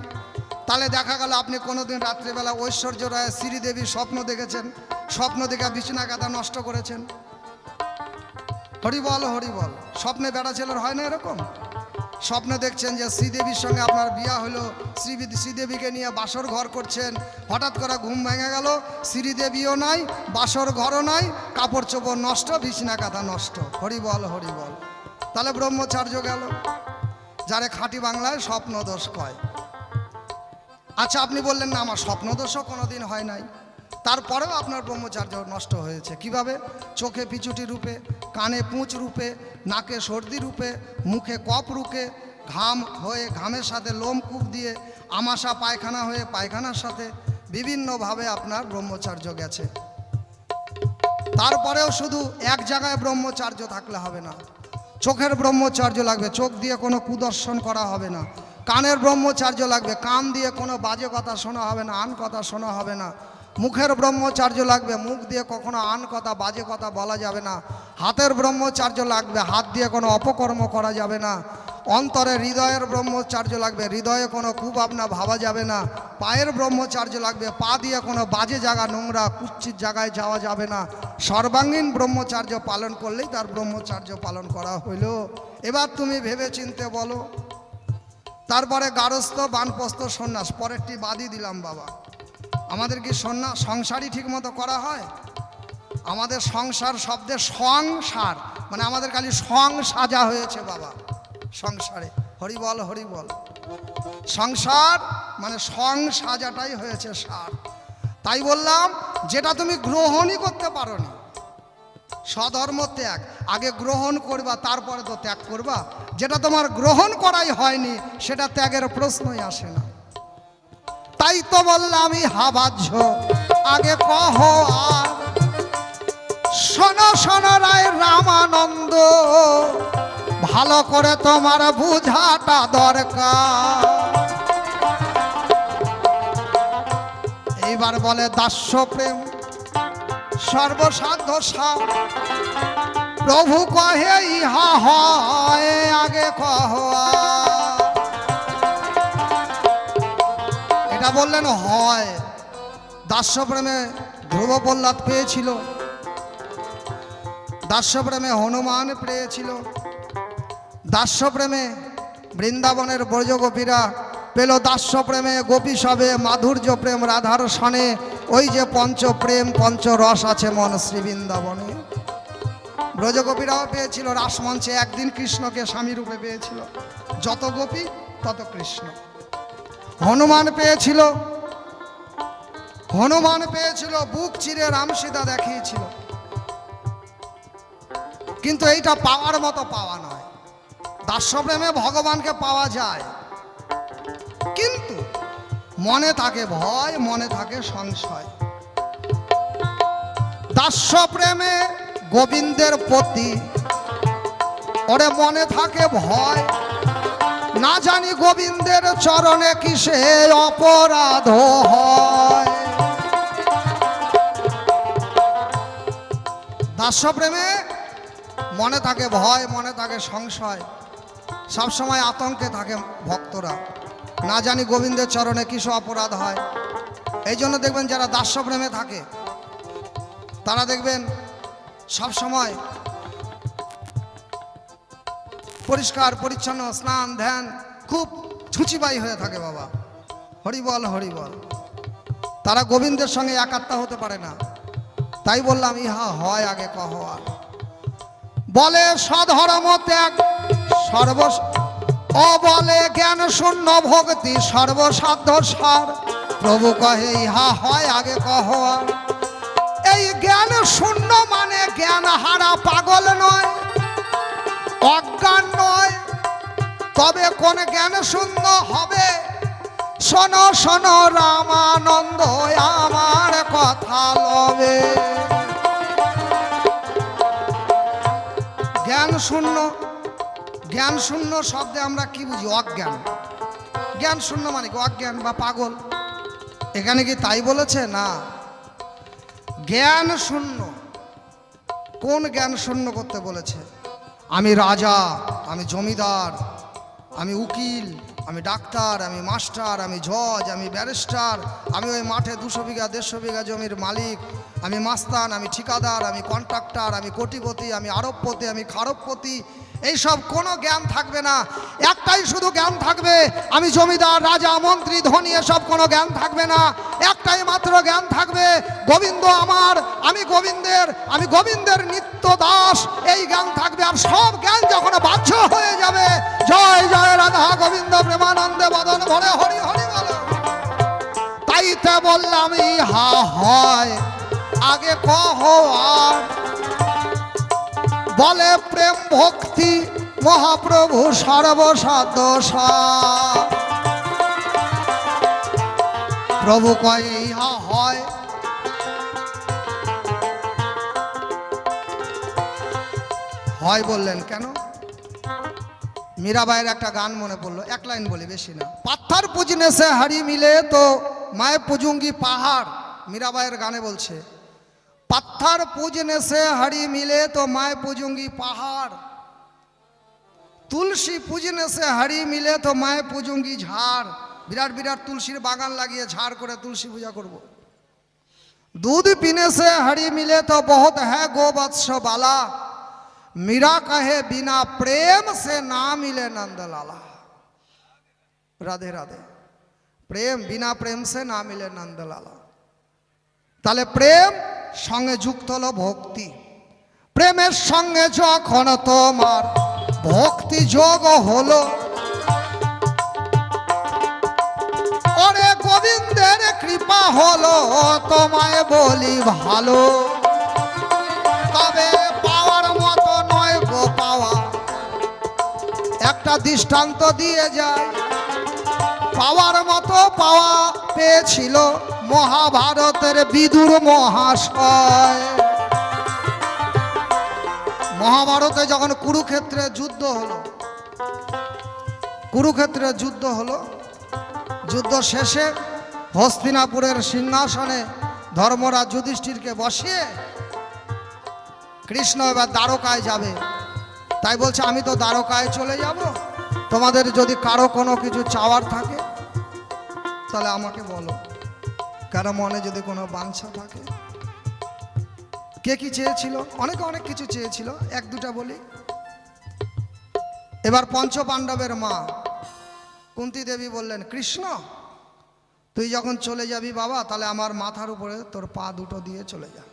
তাহলে দেখা গেল আপনি কোনোদিন রাত্রিবেলা ঐশ্বর্য রায় শ্রীদেবীর স্বপ্ন দেখেছেন, স্বপ্ন দেখে বিছানা কাঁথা নষ্ট করেছেন। হরিবল হরিবল। স্বপ্নে বেড়া ছেলের হয় না এরকম? স্বপ্নে দেখছেন যে শ্রীদেবীর সঙ্গে আপনার বিয়া হলো, শ্রীদেবীকে নিয়ে বাসর ঘর করছেন, হঠাৎ করে ঘুম ভেঙে গেল, শ্রীদেবীও নাই, বাসর ঘরও নাই, কাপড় চোপড় নষ্ট, বিছানা কাঁথা নষ্ট। হরিবল হরিবল। তাহলে ব্রহ্মচার্য গেল, যারে খাঁটি বাংলায় স্বপ্ন দোষ কয়। আচ্ছা আপনি বললেন না আমার স্বপ্ন দোষও কোনোদিন হয় নাই, তারপরেও আপনার ব্রহ্মচার্য নষ্ট হয়েছে। কিভাবে? চোখে পিছুটি রূপে, কানে পুঁচ রূপে, নাকে সর্দি রূপে, মুখে কপ রূপে, ঘাম হয়ে ঘামের সাথে লোমকূপ দিয়ে, আমাশা পায়খানা হয়ে পায়খানার সাথে, বিভিন্নভাবে আপনার ব্রহ্মচার্য গেছে। তারপরেও শুধু এক জায়গায় ব্রহ্মচার্য থাকলে হবে না, চোখের ব্রহ্মচার্য লাগবে, চোখ দিয়ে কোনো কুদর্শন করা হবে না। কানের ব্রহ্মচার্য লাগবে, কান দিয়ে কোনো বাজে কথা শোনা হবে না, আন কথা শোনা হবে না। মুখের ব্রহ্মচার্য লাগবে, মুখ দিয়ে কখনো আন কথা বাজে কথা বলা যাবে না। হাতের ব্রহ্মচার্য লাগবে, হাত দিয়ে কোনো অপকর্ম করা যাবে না। অন্তরে হৃদয়ের ব্রহ্মচার্য লাগবে, হৃদয়ে কোনো কুভাবনা ভাবা যাবে না। পায়ের ব্রহ্মচার্য লাগবে, পা দিয়ে কোনো বাজে জায়গা, নোংরা কুচ্ছিত জায়গায় যাওয়া যাবে না। সর্বাঙ্গীন ব্রহ্মচার্য পালন করলেই তার ব্রহ্মচার্য পালন করা হইল। এবার তুমি ভেবে চিনতে বলো। তারপরে গারস্থ, বানপ্রস্থ, সন্ন্যাস, পরেরটি বাদই দিলাম বাবা। আমাদের কি সংসারই ঠিক মতো করা হয়? আমাদের সংসার শব্দের সংসার মানে আমাদের খালি সং সাজা হয়েছে বাবা সংসারে। হরিবল হরিবল। সংসার মানে সং সাজাটাই হয়েছে সার। তাই বললাম যেটা তুমি গ্রহণই করতে পারোনি, স্বধর্ম ত্যাগ, আগে গ্রহণ করবা তারপরে তো ত্যাগ করবা। যেটা তোমার গ্রহণ করাই হয়নি সেটা ত্যাগের প্রশ্নই আসে না। তাই তো বললাম ইহা বাহ্য আগে কহ আর শোনো শোনো রায় রামানন্দ, ভালো করে তোমার বুঝাটা দরকার। এইবার বলে দাস্য প্রেম সর্বসাধ্য সার, প্রভু কহে ইহা হয় আগে কহ। এটা বললেন হয়। দাস্য প্রেমে ধ্রুব প্রহ্লাদ পেয়েছিল, দাস্য প্রেমে হনুমান পেয়েছিল, দাস্য প্রেমে বৃন্দাবনের ব্রজগোপীরা পেল, দাস্য প্রেমে গোপী সবে মাধুর্য প্রেম রাধার সনে। ওই যে পঞ্চপ্রেম পঞ্চরস আছে মন শ্রী বৃন্দাবনে। ব্রজগোপীরাও পেয়েছিল রাসমঞ্চে, একদিন কৃষ্ণকে স্বামী রূপে পেয়েছিল। যত গোপী তত কৃষ্ণ। হনুমান পেয়েছিল, হনুমান পেয়েছিল বুক চিরে রামসীতা দেখিয়েছিল। কিন্তু এইটা পাওয়ার মতো পাওয়া নয়। দাস্য প্রেমে ভগবানকে পাওয়া যায়, কিন্তু মনে থাকে ভয়, মনে থাকে সংশয়। দাস্য প্রেমে গোবিন্দের প্রতি ওরে মনে থাকে ভয়, না জানি গোবিন্দের চরণে কিসে অপরাধ হয়। দাস্য প্রেমে মনে থাকে ভয়, মনে থাকে সংশয়, সবসময় আতঙ্কে থাকে ভক্তরা, না জানি গোবিন্দের চরণে কিসে অপরাধ হয়। এই জন্য দেখবেন যারা দাস্য প্রেমে থাকে তারা দেখবেন সব সময় পরিষ্কার পরিচ্ছন্ন, স্নান ধ্যান, খুব ছুচিবাই হয়ে থাকে। বাবা হরিবল হরিবল। তারা গোবিন্দের সঙ্গে একাত্মা হতে পারে না। তাই বললাম ইহা হয় আগে কহ। বলে স্বধর্ম ত্যাগ সর্ব, ও বলে জ্ঞান শূন্য ভক্তি সর্বসাধ্য সার, প্রভু কহে ইহা হয় আগে কহ। এই জ্ঞান শূন্য মানে জ্ঞান হারা পাগল নয়, অজ্ঞান নয়, তবে কোন জ্ঞান শূন্য হবে? শোনো শোনো রামানন্দ আমার কথা লবে। জ্ঞান শূন্য, জ্ঞান শূন্য শব্দে আমরা কি বুঝি? অজ্ঞান। জ্ঞান শূন্য মানে কি? অজ্ঞান বা পাগল। এখানে কি তাই বলেছে? না। জ্ঞান শূন্য, কোন জ্ঞান শূন্য করতে বলেছে? আমি রাজা, আমি জমিদার, আমি উকিল, আমি ডাক্তার, আমি মাস্টার, আমি জজ, আমি ব্যারিস্টার, আমি ওই মাঠে 200 বিঘা 150 বিঘা জমির মালিক, আমি মাস্তান, আমি ঠিকাদার, আমি কন্ট্রাক্টর, আমি কোটিপতি, আমি আরবপতি, আমি খারবপতি। এইসব কোনো জ্ঞান থাকবে না। একটাই শুধু জ্ঞান থাকবে, আমি জমিদার, রাজা, মন্ত্রী, ধনী, এসব কোনো জ্ঞান থাকবে না। একটাই মাত্র জ্ঞান থাকবে, গোবিন্দ আমার, আমি গোবিন্দের, আমি গোবিন্দের নিত্য দাস, এই জ্ঞান থাকবে। আর সব জ্ঞান যখন বাহ্য হয়ে যাবে, জয় জয় রাধা গোবিন্দ প্রেমানন্দে বদন ভরে হরি হরি বলো। তাইতে বললাম ইহা হয় আগে কহ। আর বলে প্রেম ভক্তি মহাপ্রভু সর্বসাধ্য সার, প্রভু কয় ইহা হয়। হয় বললেন কেন? মীরাবাইয়ের একটা গান মনে পড়লো, এক লাইন বলি, বেশি না। পাথর পুজনে সে হারি মিলে তো মায়ে পুজুঙ্গি পাহাড়। মীরাবাইয়ের গানে বলছে পাথর पूजने से हरी मिले तो मैं पूजूंगी पहाड़, तुलसी पूजने से हरी मिले तो मैं पूजूंगी झाड़। বিরাট বিরাট তুলসীর বাগান লাগিয়ে ঝাড় করে তুলসী পূজা করব। दूध पीने से हरी मिले तो बहुत है गोवत्स बाला, मीरा कहे बिना प्रेम से ना मिले नंदलाला। राधे राधे। प्रेम बिना प्रेम से ना मिले नंदलाला। তাহলে প্রেম সঙ্গে যুক্ত হলো ভক্তি। প্রেমের সঙ্গে যখন তোমার ভক্তি যোগ হলো, ওরে গোবিন্দের কৃপা হলো, তোমায় বলি ভালো। তবে পাওয়ার মতো নয় গো পাওয়া, একটা দৃষ্টান্ত দিয়ে যায়। পাওয়ার মতো পাওয়া পেয়েছিল মহাভারতের বিদুর মহাশয়। মহাভারতে যখন কুরুক্ষেত্রে যুদ্ধ হলো, কুরুক্ষেত্রে যুদ্ধ হলো, যুদ্ধ শেষে হস্তিনাপুরের সিংহাসনে ধর্মরাজ যুধিষ্ঠিরকে বসিয়ে কৃষ্ণ এবার দ্বারকায় যাবে। তাই বলছে আমি তো দ্বারকায় চলে যাব, তোমাদের যদি কারো কোনো কিছু চাওয়ার থাকে তাহলে আমাকে বলো, কারো মনে যদি কোনো বাঞ্ছা থাকে। কে কি চেয়েছিল? অনেকে অনেক কিছু চেয়েছিল, এক দুটা বলি। এবার পঞ্চ পাণ্ডবের মা কুন্তী দেবী বললেন, কৃষ্ণ তুই যখন চলে যাবি বাবা, তাহলে আমার মাথার উপরে তোর পা দুটো দিয়ে চলে যা।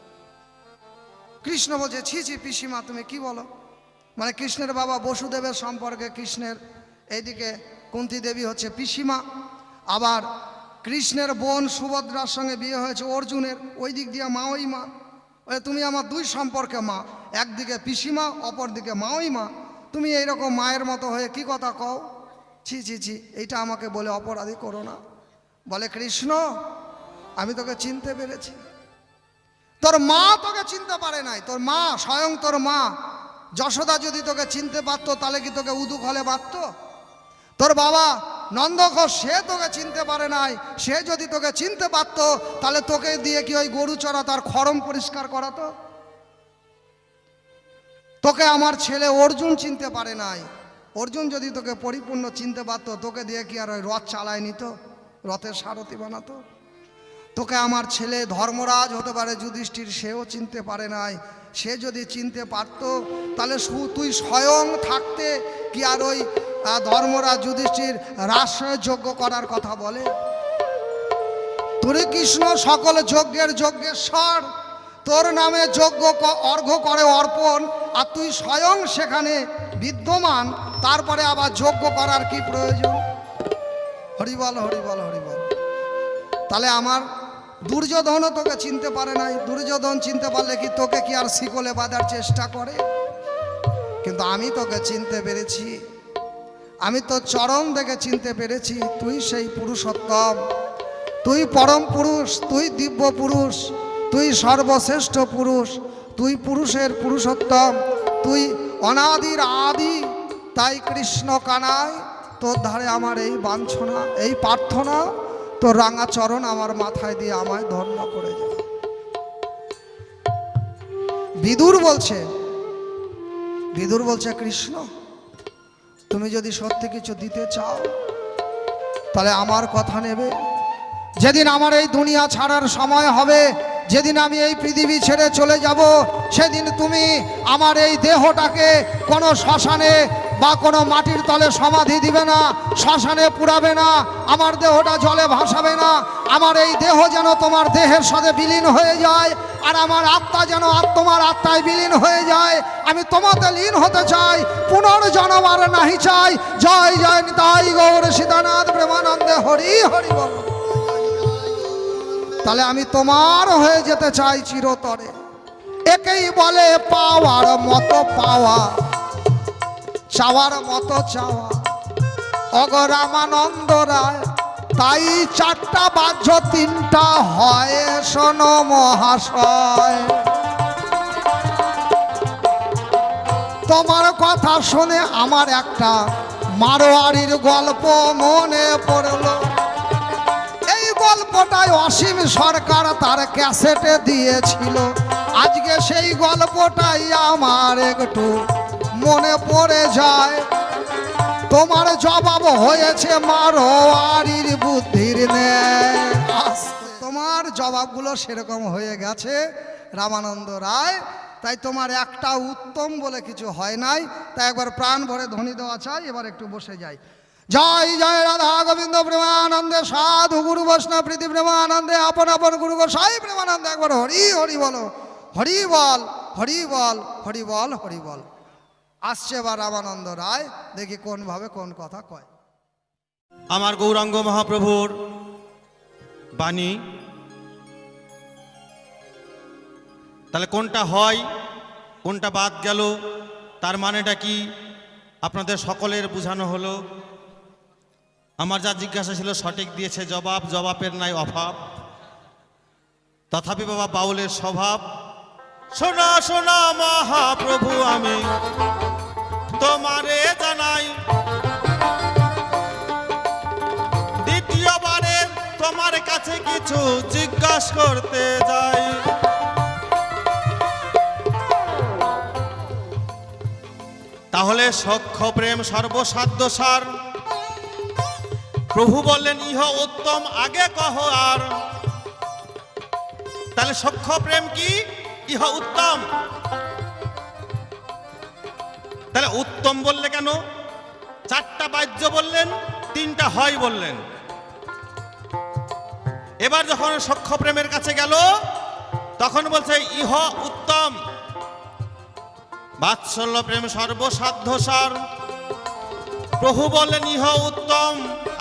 কৃষ্ণ বলছে, ছি ছি পিসিমা তুমি কি বলো? মানে কৃষ্ণের বাবা বসুদেবের সম্পর্কে কৃষ্ণের এইদিকে কুন্তী দেবী হচ্ছে পিসিমা, আবার কৃষ্ণের বোন সুভদ্রার সঙ্গে বিয়ে হয়েছে অর্জুনের, ওই দিক দিয়ে মাওই মা। তুমি আমার দুই সম্পর্কে মা, একদিকে পিসিমা অপরদিকে মাওই মা, তুমি এইরকম মায়ের মতো হয়ে কি কথা কও? ছি ছি ছি, এইটা আমাকে বলে অপরাধী করো না। বলে, কৃষ্ণ আমি তোকে চিনতে পেরেছি, তোর মা তোকে চিনতে পারে নাই। তোর মা, স্বয়ং তোর মা যশোদা যদি তোকে চিনতে পারতো তাহলে কি তোকে উদু খলে বাঁধতো? তোর বাবা নন্দঘোষ সে তোকে চিনতে পারে নাই, সে যদি তোকে চিনতে পারতো তাহলে তোকে দিয়ে কি ওই গরু চড়া তার খরম পরিষ্কার করাতো? তোকে আমার ছেলে অর্জুন চিনতে পারে নাই, অর্জুন যদি তোকে পরিপূর্ণ চিনতে পারতো তোকে দিয়ে কি আর ওই রথ চালায় নিত, রথের সারথি বানাতো? তোকে আমার ছেলে ধর্মরাজ হতে পারে যুধিষ্ঠির, সেও চিনতে পারে নাই। সে যদি চিনতে পারতো তাহলে তুই স্বয়ং থাকতে কি আর ওই ধর্মরাজ যুধিষ্ঠির রাষ্ট্রের যজ্ঞ করার কথা বলে? তোরে কৃষ্ণ সকল যজ্ঞের যজ্ঞেশ্বর, তোর নামে যজ্ঞ অর্ঘ্য করে অর্পণ, আর তুই স্বয়ং সেখানে বিদ্যমান, তারপরে আবার যজ্ঞ করার কি প্রয়োজন? হরিবল হরিবল হরিবল। তাহলে আমার দুর্যোধনও তোকে চিনতে পারে নাই, দুর্যোধন চিনতে পারলে কি তোকে কি আর শিকলে বাঁধার চেষ্টা করে? কিন্তু আমি তোকে চিনতে পেরেছি, আমি তো চরম দেখে চিনতে পেরেছি, তুই সেই পুরুষোত্তম, তুই পরম পুরুষ, তুই দিব্য পুরুষ, তুই সর্বশ্রেষ্ঠ পুরুষ, তুই পুরুষের পুরুষোত্তম, তুই অনাদির আদি। তাই কৃষ্ণ কানাই তোর ধারে আমার এই বাঞ্ছনা, এই প্রার্থনা, তোর রাঙা চরণ আমার মাথায় দিয়ে আমায় ধন্য করে যা। বিদুর বলছে কৃষ্ণ তুমি যদি সত্যি কিছু দিতে চাও তাহলে আমার কথা নেবে। যেদিন আমার এই দুনিয়া ছাড়ার সময় হবে, যেদিন আমি এই পৃথিবী ছেড়ে চলে যাব, সেদিন তুমি আমার এই দেহটাকে কোনো শ্মশানে বা কোনো মাটির তলে সমাধি দিবে না, শ্মশানে পুরাবে না, আমার দেহটা জলে ভাসাবে না। আমার এই দেহ যেন তোমার দেহের সাথে বিলীন হয়ে যায়, আর আমার আত্মা যেন তোমার আত্মায় বিলীন হয়ে যায়। আমি তোমাতে লীন হতে চাই, পুনর্জন্ম আর নাহি চাই। জয় জয় নিতাই গৌর সীতানাথ প্রেমানন্দে হরি হরি বল। তাহলে আমি তোমার হয়ে যেতে চাই চিরতরে। একেই বলে পাওয়ার মতো পাওয়া, চাওয়ার মতো চাওয়া। অগ রামানন্দ রায় তাই চারটা বাহ্য তিনটা হয়, শোনো মহাশয়। তোমার কথা শুনে আমার একটা মারোয়ারির গল্প মনে পড়লো। এই গল্পটাই অসীম সরকার তার ক্যাসেটে দিয়েছিল। আজকে সেই গল্পটাই আমার একটু মনে পড়ে যায়। তোমার জবাব হয়েছে মারোয়ারির বুদ্ধির ন্যায়। তোমার জবাবগুলো সেরকম হয়ে গেছে রামানন্দ রায়, তাই তোমার একটা উত্তম বলে কিছু হয় নাই। তাই একবার প্রাণ ভরে ধ্বনি দেওয়া চাই। এবার একটু বসে যাই। জয় জয় রাধা গোবিন্দ প্রেমানন্দে, সাধু গুরু বৈষ্ণব প্রীতি প্রেমানন্দে, আপন আপন গুরু গোসাই প্রেমানন্দে। একবার হরি হরি বলো, হরি বল হরি বল হরি বল হরি বল। আসছে এবার রামানন্দ রায়, দেখি কোন ভাবে কোন কথা কয়।
আমার গৌরাঙ্গ মহাপ্রভুর বাণী, তাহলে কোনটা হয় কোনটা বাদ গেল তার মানেটা কি আপনাদের সকলের বোঝানো হলো। আমার যা জিজ্ঞাসা ছিল সঠিক দিয়েছে জবাব, জবাবের নাই অভাব। তথাপি বাবা বাউলের স্বভাব, শোনা শোনা মহাপ্রভু আমি তোমারে জানাই, দ্বিতীয়বারে তোমার কাছে কিছু জিজ্ঞাসা করতে যাই। তাহলে সখ্য প্রেম সর্বসাধ্য সার। প্রভু বললেন ইহ উত্তম আগে কহ আর। তাহলে সখ্য প্রেম কি? ইহ উত্তম। তাহলে উত্তম বললে কেন? চারটা বাহ্য বললেন, তিনটা হয় বললেন। এবার যখন সখ্য প্রেমের কাছে গেল তখন বলছে ইহ উত্তম। বাৎসল্য প্রেম সর্বসাধ্য সার। প্রভু বললেন ইহ উত্তম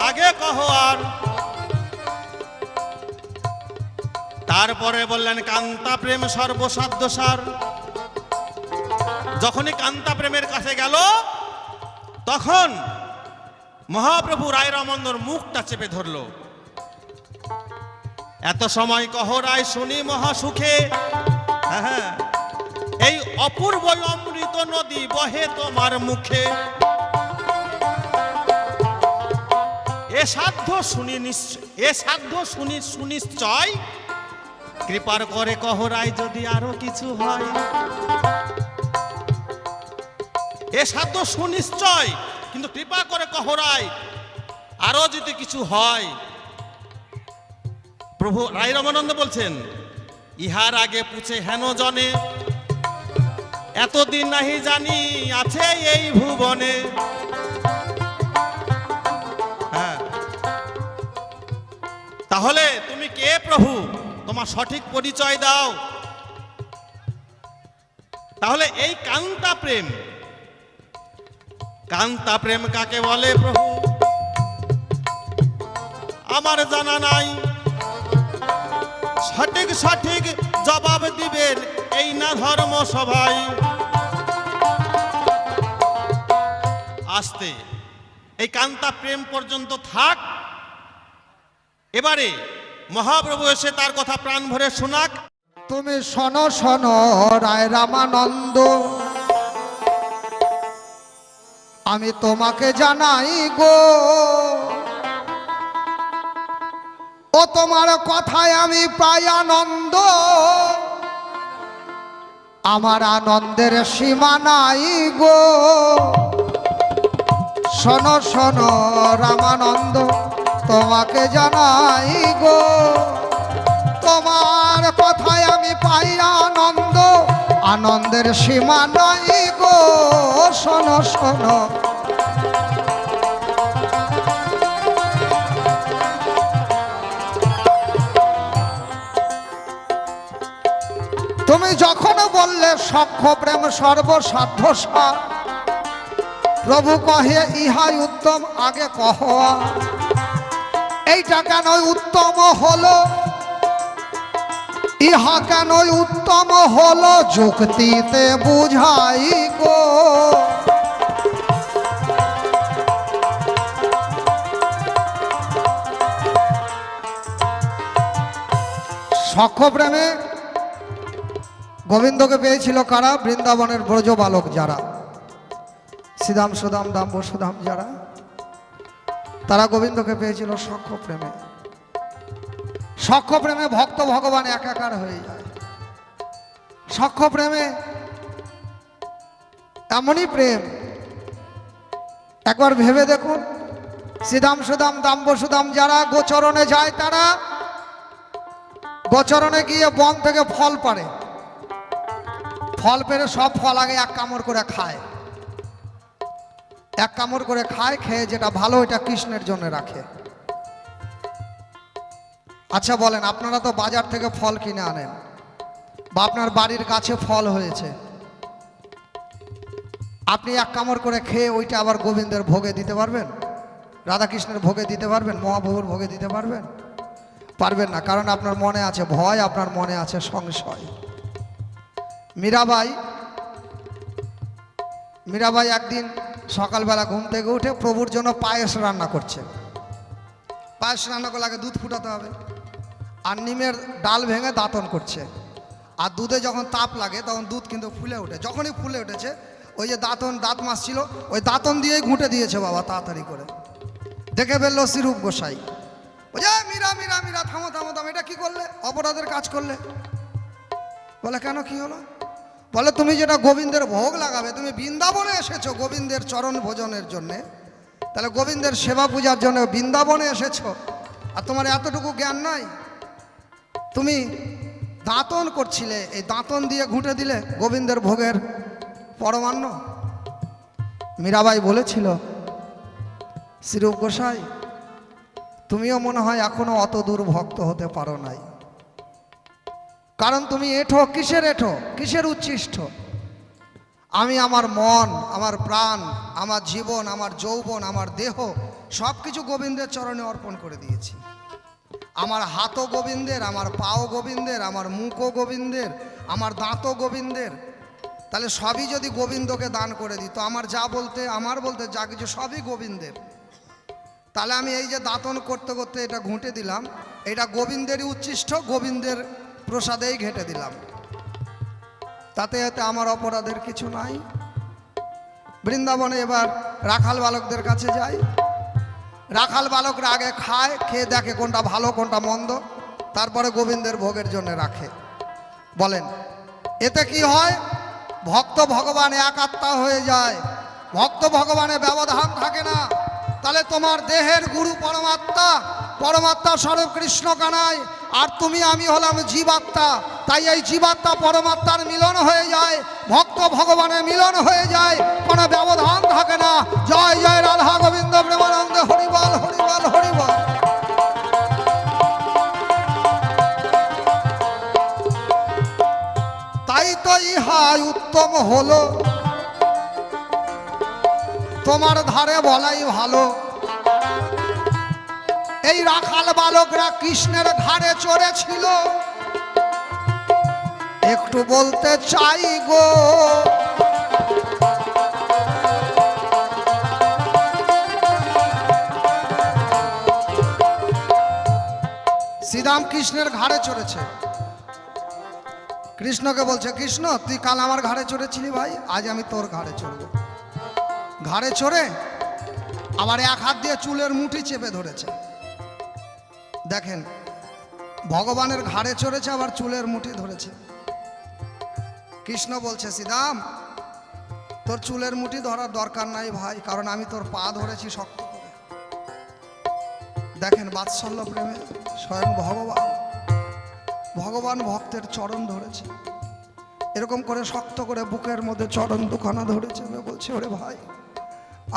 আগে কহ আর। তারপরে বললেন কান্তা প্রেম সর্বসাধ্য সার। যখনই কান্তা প্রেমের কাছে গেল তখন মহাপ্রভু রায় রামন্দর মুখটা চেপে ধরল। এত সময় কহ রায় শুনি মহাসুখে, হ্যাঁ এই অপূর্ব অমৃত নদী বহে তোমার মুখে। এ সাধ্য শুনি সুনিশ্চয়, কৃপার করে কহ রায় যদি আরো কিছু হয়। এ সাধ্য সুনিশ্চয়, কিন্তু কৃপা করে কহ রায় আরো যদি কিছু হয়। প্রভু রায় রামানন্দ বলছেন ইহার আগে পুছে হেন জনে, এতদিন নাহি জানি আছে এই ভুবনে। হ্যাঁ, তাহলে তুমি কে প্রভু? তোমার সঠিক পরিচয় দাও। তাহলে এই কান্তা প্রেম, কান্তা প্রেম কাকে বলে প্রভু আমার জানা নাই। সঠিক সঠিক জবাব দিবেন এই না ধর্ম সভায়। আসতে এই কান্তা প্রেম পর্যন্ত থাক। এবারে মহাপ্রভু এসে তার কথা প্রাণ ভরে শোনাক।
তুমি শোনো শোনো রায় রামানন্দ, আমি তোমাকে জানাই গো, ও তোমার কথায় আমি পাই আনন্দ। আমার আনন্দের সীমা নাই গো। শোনো শোনো রামানন্দ, তোমাকে জানাই গো, তোমার কথায় আমি পাই আনন্দ। আনন্দের সীমা নাই গো। শোনো শোনো তুমি যখন বললে সখ্য প্রেম সর্বসাধ্য সার, প্রভু কহে ইহাই উত্তম আগে কহ। এইটা কেন উত্তম হলো, ইহা কেন উত্তম হলো, যুক্তিতে বুঝাই গো। সখ্য প্রেমে গোবিন্দকে পেয়েছিল কারা? বৃন্দাবনের ব্রজ বালক যারা, শ্রীদাম সুদাম দাম্ব সুদাম যারা, তারা গোবিন্দকে পেয়েছিল সখ্য প্রেমে। সখ্য প্রেমে ভক্ত ভগবান একাকার হয়ে যায়। সখ্য প্রেমে এমনই প্রেম, একবার ভেবে দেখুন। শ্রীদাম সুদাম দাম্ব সুদাম যারা গোচরণে যায়, তারা গোচরণে গিয়ে বন থেকে ফল পাড়ে, ফল পেড়ে সব ফল আগে এক কামড় করে খায়। এক কামড় করে খায়, খেয়ে যেটা ভালো ওইটা কৃষ্ণের জন্য রাখে। আচ্ছা বলেন, আপনারা তো বাজার থেকে ফল কিনে আনেন, বা আপনার বাড়ির গাছে ফল হয়েছে, আপনি এক কামড় করে খেয়ে ওইটা আবার গোবিন্দের ভোগে দিতে পারবেন? রাধাকৃষ্ণের ভোগে দিতে পারবেন? মহাপ্রভুর ভোগে দিতে পারবেন? পারবেন না, কারণ আপনার মনে আছে ভয়, আপনার মনে আছে সংশয়। মীরাবাই একদিন সকালবেলা ঘুম থেকে উঠে প্রভুর জন্য পায়েস রান্না করছে। পায়েস রান্না করলে আগে দুধ ফুটাতে হবে, আর নিমের ডাল ভেঙে দাঁতন করছে। আর দুধে যখন তাপ লাগে তখন দুধ কিন্তু ফুলে ওঠে। যখনই ফুলে উঠেছে ওই যে দাঁত মাছ ছিল ওই দাঁতন দিয়েই ঘুঁটে দিয়েছে বাবা তাড়াতাড়ি করে। দেখে ফেললো শ্রীরূপ গোসাই, ও যে মীরা মীরা মীরা থামো থামো থামো, এটা কি করলে? অপরাধের কাজ করলে। বলে কেন, কি হলো? বলে তুমি যেটা গোবিন্দের ভোগ লাগাবে, তুমি বৃন্দাবনে এসেছো গোবিন্দের চরণ ভোজনের জন্যে, তাহলে গোবিন্দের সেবা পূজার জন্য বৃন্দাবনে এসেছো, আর তোমার এতটুকু জ্ঞান নাই? তুমি দাঁতন করছিলে, এই দাঁতন দিয়ে ঘুঁটে দিলে গোবিন্দের ভোগের পরমান্ন। মীরাবাই বলেছিল, শ্রীরূপ গোসাই তুমিও মনে হয় এখনো অত দূর ভক্ত হতে পারো নাই, কারণ তুমি এঠো। কিসের এঠো, কিসের উচ্ছিষ্ট? আমি আমার মন, আমার প্রাণ, আমার জীবন, আমার যৌবন, আমার দেহ সব কিছু গোবিন্দের চরণে অর্পণ করে দিয়েছি। আমার হাতও গোবিন্দের, আমার পাও গোবিন্দের, আমার মুখও গোবিন্দের, আমার দাঁতও গোবিন্দের। তাহলে সবই যদি গোবিন্দকে দান করে দিই, তো আমার যা বলতে, আমার বলতে যা কিছু সবই গোবিন্দের। তাহলে আমি এই যে দাঁতন করতে করতে এটা ঘুঁটে দিলাম, এটা গোবিন্দেরই উচ্ছিষ্ট, গোবিন্দের প্রসাদেই ঘেঁটে দিলাম, তাতে এতে আমার অপরাধের কিছু নাই। বৃন্দাবনে এবার রাখাল বালকদের কাছে যাই। রাখাল বালকরা আগে খায়, খেয়ে দেখে কোনটা ভালো কোনটা মন্দ, তারপরে গোবিন্দের ভোগের জন্য রাখে। বলেন এতে কি হয়? ভক্ত ভগবান এক আত্মা হয়ে যায়, ভক্ত ভগবানে ব্যবধান থাকে না। তাহলে তোমার দেহের গুরু পরমাত্মা, পরমাত্মা স্বরূপ কৃষ্ণ কানাই, আর তুমি আমি হলাম জীবাত্মা। তাই এই জীবাত্মা পরমাত্মার মিলন হয়ে যায়, ভক্ত ভগবানের মিলন হয়ে যায়, কোনো ব্যবধান থাকে না। জয় জয় রাধা গোবিন্দ প্রেমানন্দে, হরিবল হরিবল হরিবল। তাই তো ইহাই উত্তম হলো, তোমার ধারে বলাই ভালো। এই রাখাল বালকরা কৃষ্ণের ঘাড়ে চড়েছিল, একটু বলতে চাই গো, শ্রীরাম কৃষ্ণের ঘাড়ে চড়েছে। কৃষ্ণকে বলছে, কৃষ্ণ তুই কাল আমার ঘাড়ে চড়েছিলি ভাই, আজ আমি তোর ঘাড়ে চড়ব। ঘাড়ে চড়ে আবার এক হাত দিয়ে চুলের মুঠি চেপে ধরেছে। দেখেন, ভগবানের ঘাড়ে চড়েছে আবার চুলের মুঠি ধরেছে। কৃষ্ণ বলছে, শ্রীরাম তোর চুলের মুঠি ধরার দরকার নাই ভাই, কারণ আমি তোর পা ধরেছি শক্ত করে। দেখেন বাৎসল্য প্রেমে স্বয়ং ভগবান ভক্তের চরণ ধরেছে, এরকম করে শক্ত করে বুকের মধ্যে চরণ দুখানা ধরেছে। বলছে, ওরে ভাই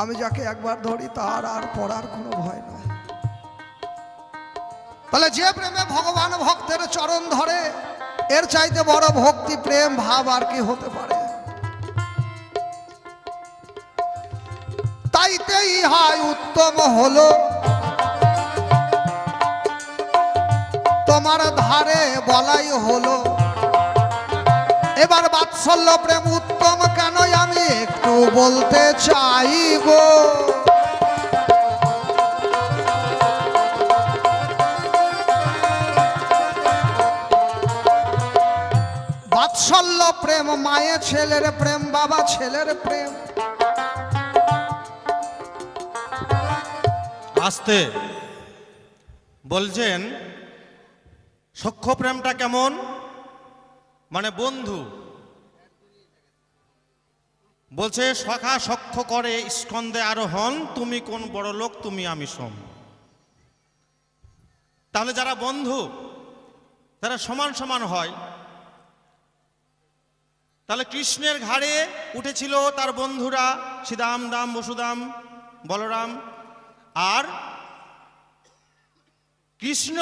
আমি যাকে একবার ধরি তার আর পড়ার কোনো ভয় নয়। তাহলে যে প্রেমে ভগবান ভক্তের চরণ ধরে, এর চাইতে বড় ভক্তি প্রেম ভাব আর কি হতে পারে? তাইতে ইহাই উত্তম হলো, তোমার ধারে বলাই হলো। এবার বাৎসল্য প্রেম উত্তম কেন আমি একটু বলতে চাই গো। বাৎসল্য প্রেম মায়ে ছেলের প্রেম, বাবা ছেলের প্রেম।
আসতে বলছেন সখ্য প্রেমটা কেমন, মানে বন্ধু। বলছে সখা সখ্য করে স্কন্দে আরোহণ, তুমি কোন বড় লোক তুমি আমি সম। তাহলে যারা বন্ধু তারা সমান সমান হয়। তাহলে কৃষ্ণের ঘাড়ে উঠেছিল তার বন্ধুরা শ্রীদাম, দাম, বসুদাম, বলরাম, আর কৃষ্ণ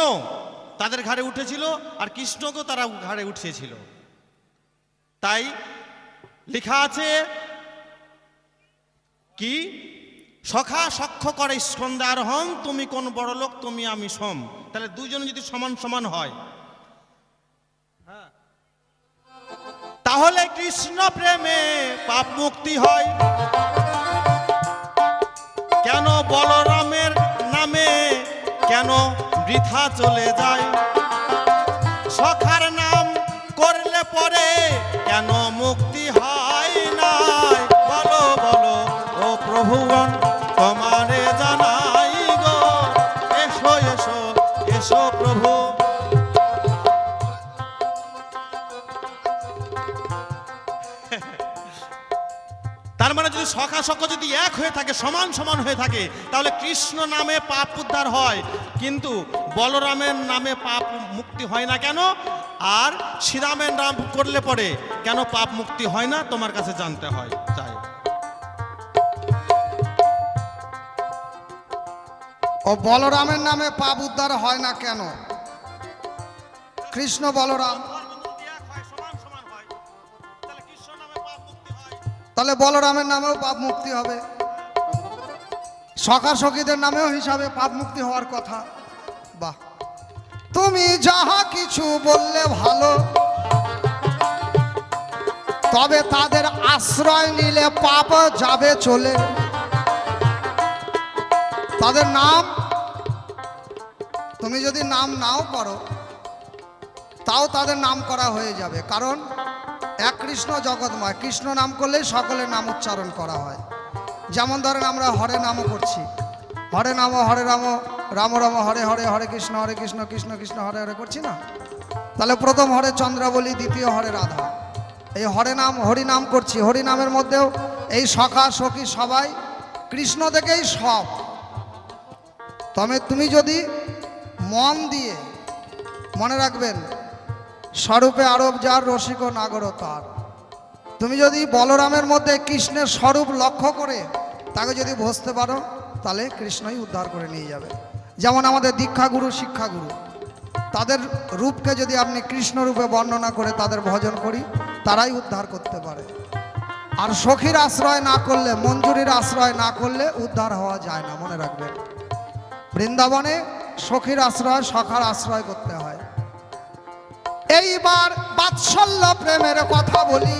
তাদের ঘাড়ে উঠেছিল, আর কৃষ্ণকেও তারা ঘাড়ে উঠিয়েছিল। তাই লেখা আছে কি, সখা সখ্য করে স্কন্দে আরোহণ, তুমি কোন বড় লোক তুমি আমি সম। তাহলে দুজন যদি সমান সমান হয়, তাহলে কৃষ্ণ প্রেমে পাপ মুক্তি হয়। কেন বলরামের নামে কেন বৃথা চলে যায়? সখার নাম করলে পরে কেন মুক্তি হয় না? বলো বলো ও প্রভুগণ, তোমারে জানাই গো, এসো এসো এসো প্রভু। তার মানে যদি সখা সখ যদি এক হয়ে থাকে, সমান সমান হয়ে থাকে, তাহলে কৃষ্ণ নামে পাপ উদ্ধার হয়, কিন্তু বলরামের নামে পাপ মুক্তি হয় না কেন? আর শ্রীরামের নাম করলে পরে কেন পাপ মুক্তি হয় না? তোমার কাছে জানতে হয় চাই।
ও বলরামের নামে পাপ উদ্ধার হয় না কেন? কৃষ্ণ বলরাম, তাহলে বলরামের নামেও পাপ মুক্তি হবে, সখা সখীদের নামেও হিসাবে পাপ মুক্তি হওয়ার কথা। বাহ, তুমি যাহা কিছু বললে ভালো, তবে তাদের আশ্রয় নিলে পাপ যাবে চলে। তাদের নাম তুমি যদি নাম নাও করো, তাও তাদের নাম করা হয়ে যাবে, কারণ এক কৃষ্ণ জগৎময়, কৃষ্ণ নাম করলেই সকলের নাম উচ্চারণ করা হয়। যেমন ধরেন আমরা হরে নামও করছি, হরে নাম হরে রাম, রাম রাম হরে হরে, হরে কৃষ্ণ কৃষ্ণ কৃষ্ণ হরে হরে করছি না? তাহলে প্রথম হরে চন্দ্রাবলী, দ্বিতীয় হরে রাধা। এই হরে নাম হরি নাম করছি, হরি নামের মধ্যেও এই সখা সখী সবাই কৃষ্ণ থেকেই সব। তবে তুমি যদি মন দিয়ে মনে রাখবেন, স্বরূপে আরব যার, রসিক নাগর তার। তুমি যদি বলরামের মধ্যে কৃষ্ণের স্বরূপ লক্ষ্য করে তাকে যদি বুঝতে পারো, তাহলে কৃষ্ণই উদ্ধার করে নিয়ে যাবে। যেমন আমাদের দীক্ষাগুরু, শিক্ষাগুরু, তাদের রূপকে যদি আপনি কৃষ্ণ রূপে বর্ণনা করে তাদের ভজন করি, তারাই উদ্ধার করতে পারে। আর সখীর আশ্রয় না করলে, মঞ্জুরির আশ্রয় না করলে উদ্ধার হওয়া যায় না, মনে রাখবেন। বৃন্দাবনে সখীর আশ্রয়, সখার আশ্রয় করতে হয়। এইবার বাৎসল্য প্রেমের কথা বলি।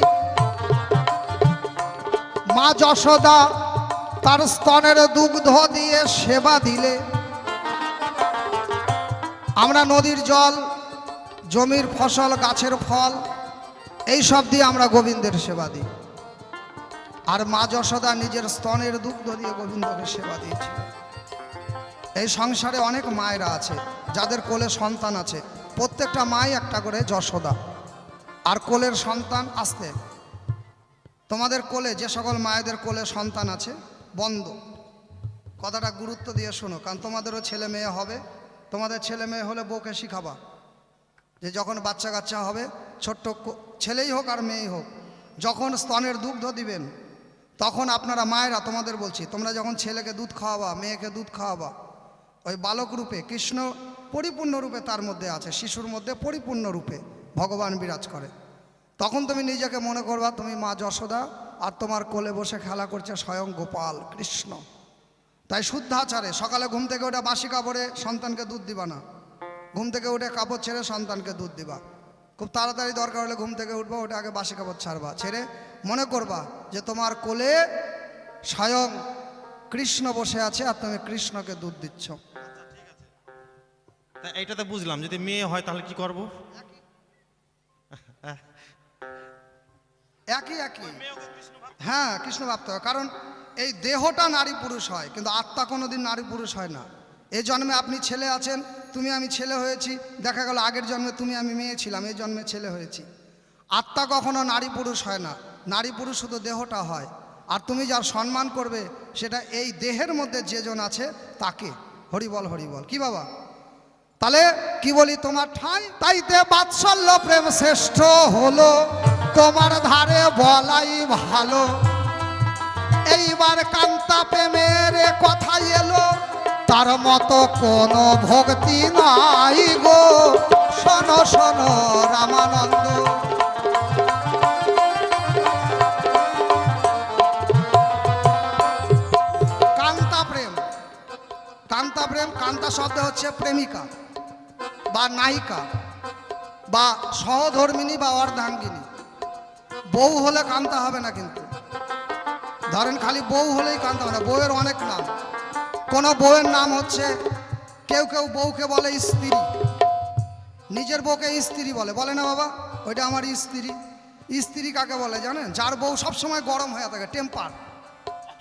মা যশোদা তার স্তনের দুগ্ধ দিয়ে সেবা দিলে, আমরা নদীর জল, জমির ফসল, গাছের ফল, এই সব দিয়ে আমরা গোবিন্দের সেবা দিই। আর মা যশোদা নিজের স্তনের দুগ্ধ দিয়ে গোবিন্দকে সেবা দিয়েছে। এই সংসারে অনেক মায়েরা আছে যাদের কোলে সন্তান আছে, প্রত্যেকটা মাই একটা করে যশোদা। আর কোলের সন্তান আসতে, তোমাদের কোলে যে সকল মায়েদের কোলে সন্তান আছে, বন্ধ, কথাটা গুরুত্ব দিয়ে শোনো, কারণ তোমাদেরও ছেলে মেয়ে হবে। তোমাদের ছেলে মেয়ে হলে বউকে শিখাবা যে যখন বাচ্চা কাচ্চা হবে, ছোট্ট ছেলেই হোক আর মেয়েই হোক, যখন স্তনের দুগ্ধ দিবেন, তখন আপনারা মায়েরা, তোমাদের বলছি, তোমরা যখন ছেলেকে দুধ খাওয়াবা, মেয়েকে দুধ খাওয়াবা, ওই বালক রূপে কৃষ্ণ পরিপূর্ণ রূপে তার মধ্যে আছে, শিশুর মধ্যে পরিপূর্ণ রূপে ভগবান বিরাজ করে। তখন তুমি নিজেকে মনে করবা তুমি মা যশোদা, আর তোমার কোলে বসে খেলা করছে স্বয়ং গোপাল কৃষ্ণ। তাই শুদ্ধাচারে সকালে ঘুম থেকে ওঠে বাসি কাপড়ে সন্তানকে দুধ দিবা না, ঘুম থেকে উঠে কাপড় ছেড়ে সন্তানকে দুধ দিবা। খুব তাড়াতাড়ি দরকার হলে ঘুম থেকে উঠবা, ওটা আগে বাসি কাপড় ছাড়বা, ছেড়ে মনে করবা যে তোমার কোলে স্বয়ং কৃষ্ণ বসে আছে আর তুমি কৃষ্ণকে দুধ দিচ্ছ।
এইটাতে বুঝলাম, যদি মেয়ে হয় তাহলে কি করব?
একই একই, হ্যাঁ, কৃষ্ণ ভাবতে হবে। কারণ এই দেহটা নারী পুরুষ হয়, কিন্তু আত্মা কোনোদিন নারী পুরুষ হয় না। এই জন্মে আপনি ছেলে আছেন, তুমি আমি ছেলে হয়েছি, দেখা গেল আগের জন্মে তুমি আমি মেয়ে ছিলাম, এই জন্মে ছেলে হয়েছি। আত্মা কখনো নারী পুরুষ হয় না, নারী পুরুষ শুধু দেহটা হয়। আর তুমি যার সম্মান করবে সেটা এই দেহের মধ্যে যেজন আছে তাকে। হরিবল হরিবল। কি বাবা? তাহলে কি বলি, তোমার ঠাঁই তাইতে বাৎসল্য প্রেম শ্রেষ্ঠ হলো, তোমার ধারে বলাই ভালো। এইবার কান্তা প্রেমের কথা এলো, তার মতো কোনো ভক্তি নাই গো, শোনো শোনো রামানন্দ। কান্তা প্রেম, কান্তা প্রেম, কান্তা শব্দ হচ্ছে প্রেমিকা বা নায়িকা বা সহধর্মিনী বা অর্ধাঙ্গিনী। বউ হলে কান্তা হবে না, কিন্তু ধরেন খালি বউ হলেই কান্তা হবে না, বউয়ের অনেক নাম। কোন বউয়ের নাম হচ্ছে, কেউ কেউ বউকে বলে স্ত্রী, নিজের বউকে স্ত্রী বলে, বলে না বাবা? ওইটা আমার স্ত্রী। স্ত্রী কাকে বলে জানেন? যার বউ সবসময় গরম হয়ে থাকে, টেম্পার,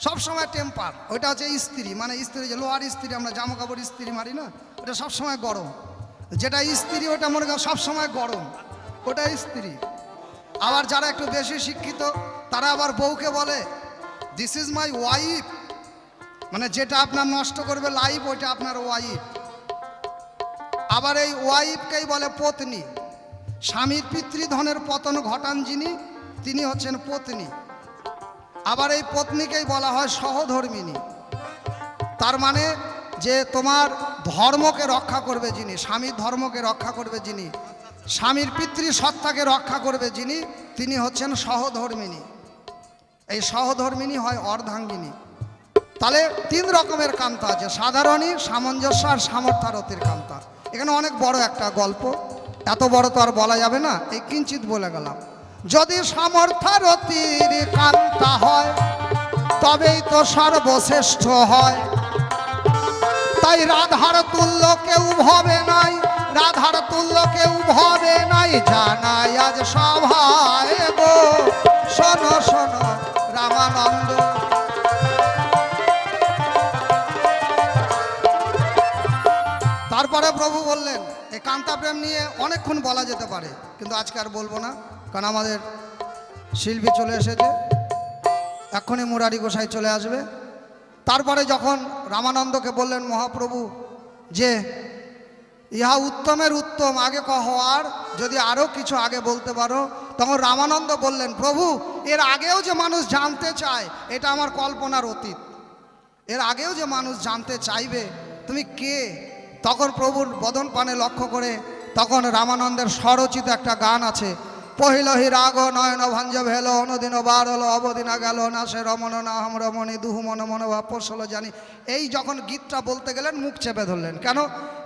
সবসময় টেম্পার, ওইটা হচ্ছে স্ত্রী। মানে স্ত্রী যে লোহার স্ত্রী, আমরা জামা কাপড় স্ত্রী মারি না, ওটা সবসময় গরম। যেটা স্ত্রী ওটা মনে করেন সবসময় গরম, ওটা স্ত্রী। আবার যারা একটু বেশি শিক্ষিত তারা আবার বউকে বলে দিস ইজ মাই ওয়াইফ, মানে যেটা আপনার নষ্ট করবে লাইফ ওইটা আপনার ওয়াইফ। আবার এই ওয়াইফকেই বলে পত্নী। স্বামীর পিতৃধনের পতন ঘটান যিনি, তিনি হচ্ছেন পত্নী। আবার এই পত্নীকেই বলা হয় সহধর্মিনী। তার মানে যে তোমার ধর্মকে রক্ষা করবে যিনি, স্বামীর ধর্মকে রক্ষা করবে যিনি, স্বামীর পিতৃসত্তাকে রক্ষা করবে যিনি, তিনি হচ্ছেন সহধর্মিনী। এই সহধর্মিনী হয় অর্ধাঙ্গিনী। তাহলে তিন রকমের কান্তা আছে, সাধারণী, সামঞ্জস্য আর সামর্থ্যারতির কান্তা। এখানে অনেক বড় একটা গল্প, এত বড় তো আর বলা যাবে না, এই কিঞ্চিত বলে গেলাম। যদি সামর্থ্যারতির কান্তা হয় তবেই তো সর্বশ্রেষ্ঠ হয়। তাই রাধার তুল্য কেউ ভবে নাই, রাধার তুল্য কেউ ভবে নাই, জানাই আজ সভায় গো শোনো শোনো রামানন্দ। তারপরে প্রভু বললেন, এই কান্তা প্রেম নিয়ে অনেকক্ষণ বলা যেতে পারে, কিন্তু আজকে আর বলবো না, কারণ আমাদের শিল্পী চলে এসেছে, এক্ষুনি মুরারি গোসাই চলে আসবে। তারপরে যখন রামানন্দকে বললেন মহাপ্রভু যে ইহা উত্তমের উত্তম, আগে কহ আর যদি আরও কিছু আগে বলতে পারো, তখন রামানন্দ বললেন প্রভু এর আগেও যে মানুষ জানতে চায় এটা আমার কল্পনার অতীত, এর আগেও যে মানুষ জানতে চাইবে তুমি কে। তখন প্রভুর বদন পানে লক্ষ্য করে তখন রামানন্দের স্বরচিত একটা গান আছে, পহিলহি রাগ নয়ন ভঞ্জ ভেল অনুদিন বার হলো অবদিনা গেল না সে রমণ না হাম রমণী দুহু মন মনোভাব পোষল জানি। এই যখন গীতটা বলতে গেলেন মুখ চেপে ধরলেন, কেন?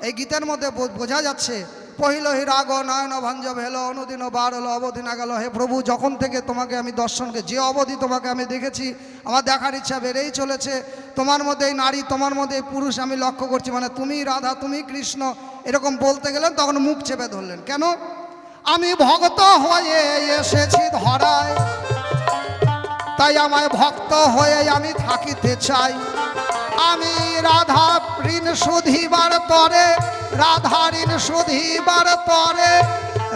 এই গীতের মধ্যে বোঝা যাচ্ছে পহিলহি রাগ নয়ন ভঞ্জ ভেল অনুদিন বার হলো অবদিনা গেল। হে প্রভু, যখন থেকে তোমাকে আমি দর্শনকে, যে অবধি তোমাকে আমি দেখেছি আমার দেখার ইচ্ছা বেড়েই চলেছে। তোমার মধ্যে এই নারী, তোমার মধ্যে এই পুরুষ আমি লক্ষ্য করছি, মানে তুমি রাধা তুমি কৃষ্ণ, এরকম বলতে গেলেন তখন মুখ চেপে ধরলেন। কেন? আমি ভক্ত হয়ে এসেছি ধরায়, তাই আমায় ভক্ত হয়ে আমি থাকিতে চাই। আমি রাধা ঋণ শুধিবার তরে, রাধা ঋণ শুধিবার তরে,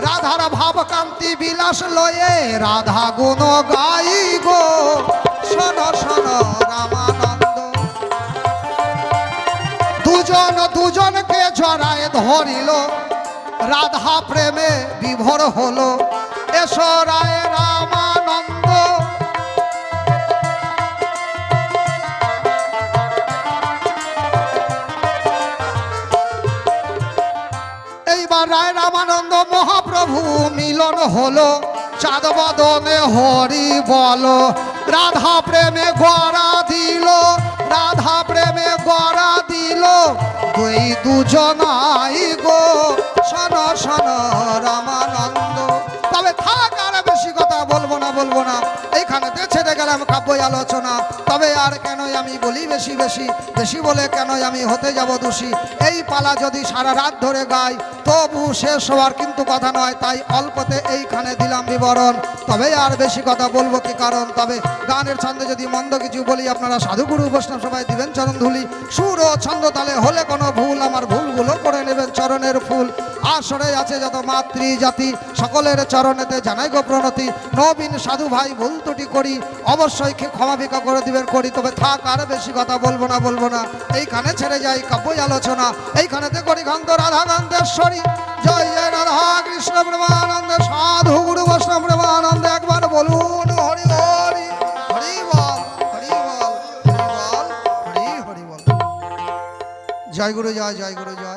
রাধার ভাবকান্তি বিলাস লয়ে রাধা গুণ গাই গো শোনো শোনো রামানন্দ। দুজন দুজনকে জড়ায় ধরিল, রাধা প্রেমে বিভোর হলো, এসো রায় রামানন্দ। এইবার রায় রামানন্দ মহাপ্রভু মিলন হলো, চাঁদ বদনে হরি বলো, রাধা প্রেমে গড়া দিল, রাধা প্রেমে গড়া দিল, দুই দুজনাই গো শোনো শোনো রামানন্দ। তবে থাক, আর বেশি কথা বলবো না, এইখানেতে ছেড়ে গেলাম কাব্য আলোচনা। তবে আর কেনই আমি বলি বেশি বেশি, বেশি বলে কেনই আমি হতে যাব দোষী। এই পালা যদি সারা রাত ধরে গাই তবু শেষ হওয়ার কিন্তু কথা নয়, তাই অল্পতে এইখানে দিলাম বিবরণ। তবে আর বেশি কথা বলবো কি কারণ? তবে গানের ছন্দে যদি মন্দ কিছু বলি আপনারা সাধুগুরু বৈষ্ণব সবাই দিবেন চরণ ধুলি। সুর ও ছন্দ তালে হলে কোনো ভুল আমার ভুলগুলো করে নেবেন চরণের ফুল। আসরে আছে যত মাতৃ জাতি সকলের চরণেতে জানাই গো প্রণতি। নবীন সাধু ভাই ভুল ত্রুটি করি অবশ্যই ক্ষমা ভিক্ষা করে দিবেন করি। তবে থাক, আর বেশি কথা বলবো না, এইখানে ছেড়ে যাই কাব্য আলোচনা। এইখানেতে করি গন্ধ রাধা গন্ধেশ্বরী, জয় জয় রাধা কৃষ্ণ প্রেমানন্দ, সাধু গুরু বৈষ্ণব প্রেমানন্দ। একবার বলুন হরি হরি, হরি বল, হরি বল, হরি বল, হরি হরি বল। জয় গুরু জয়, জয় গুরু জয়।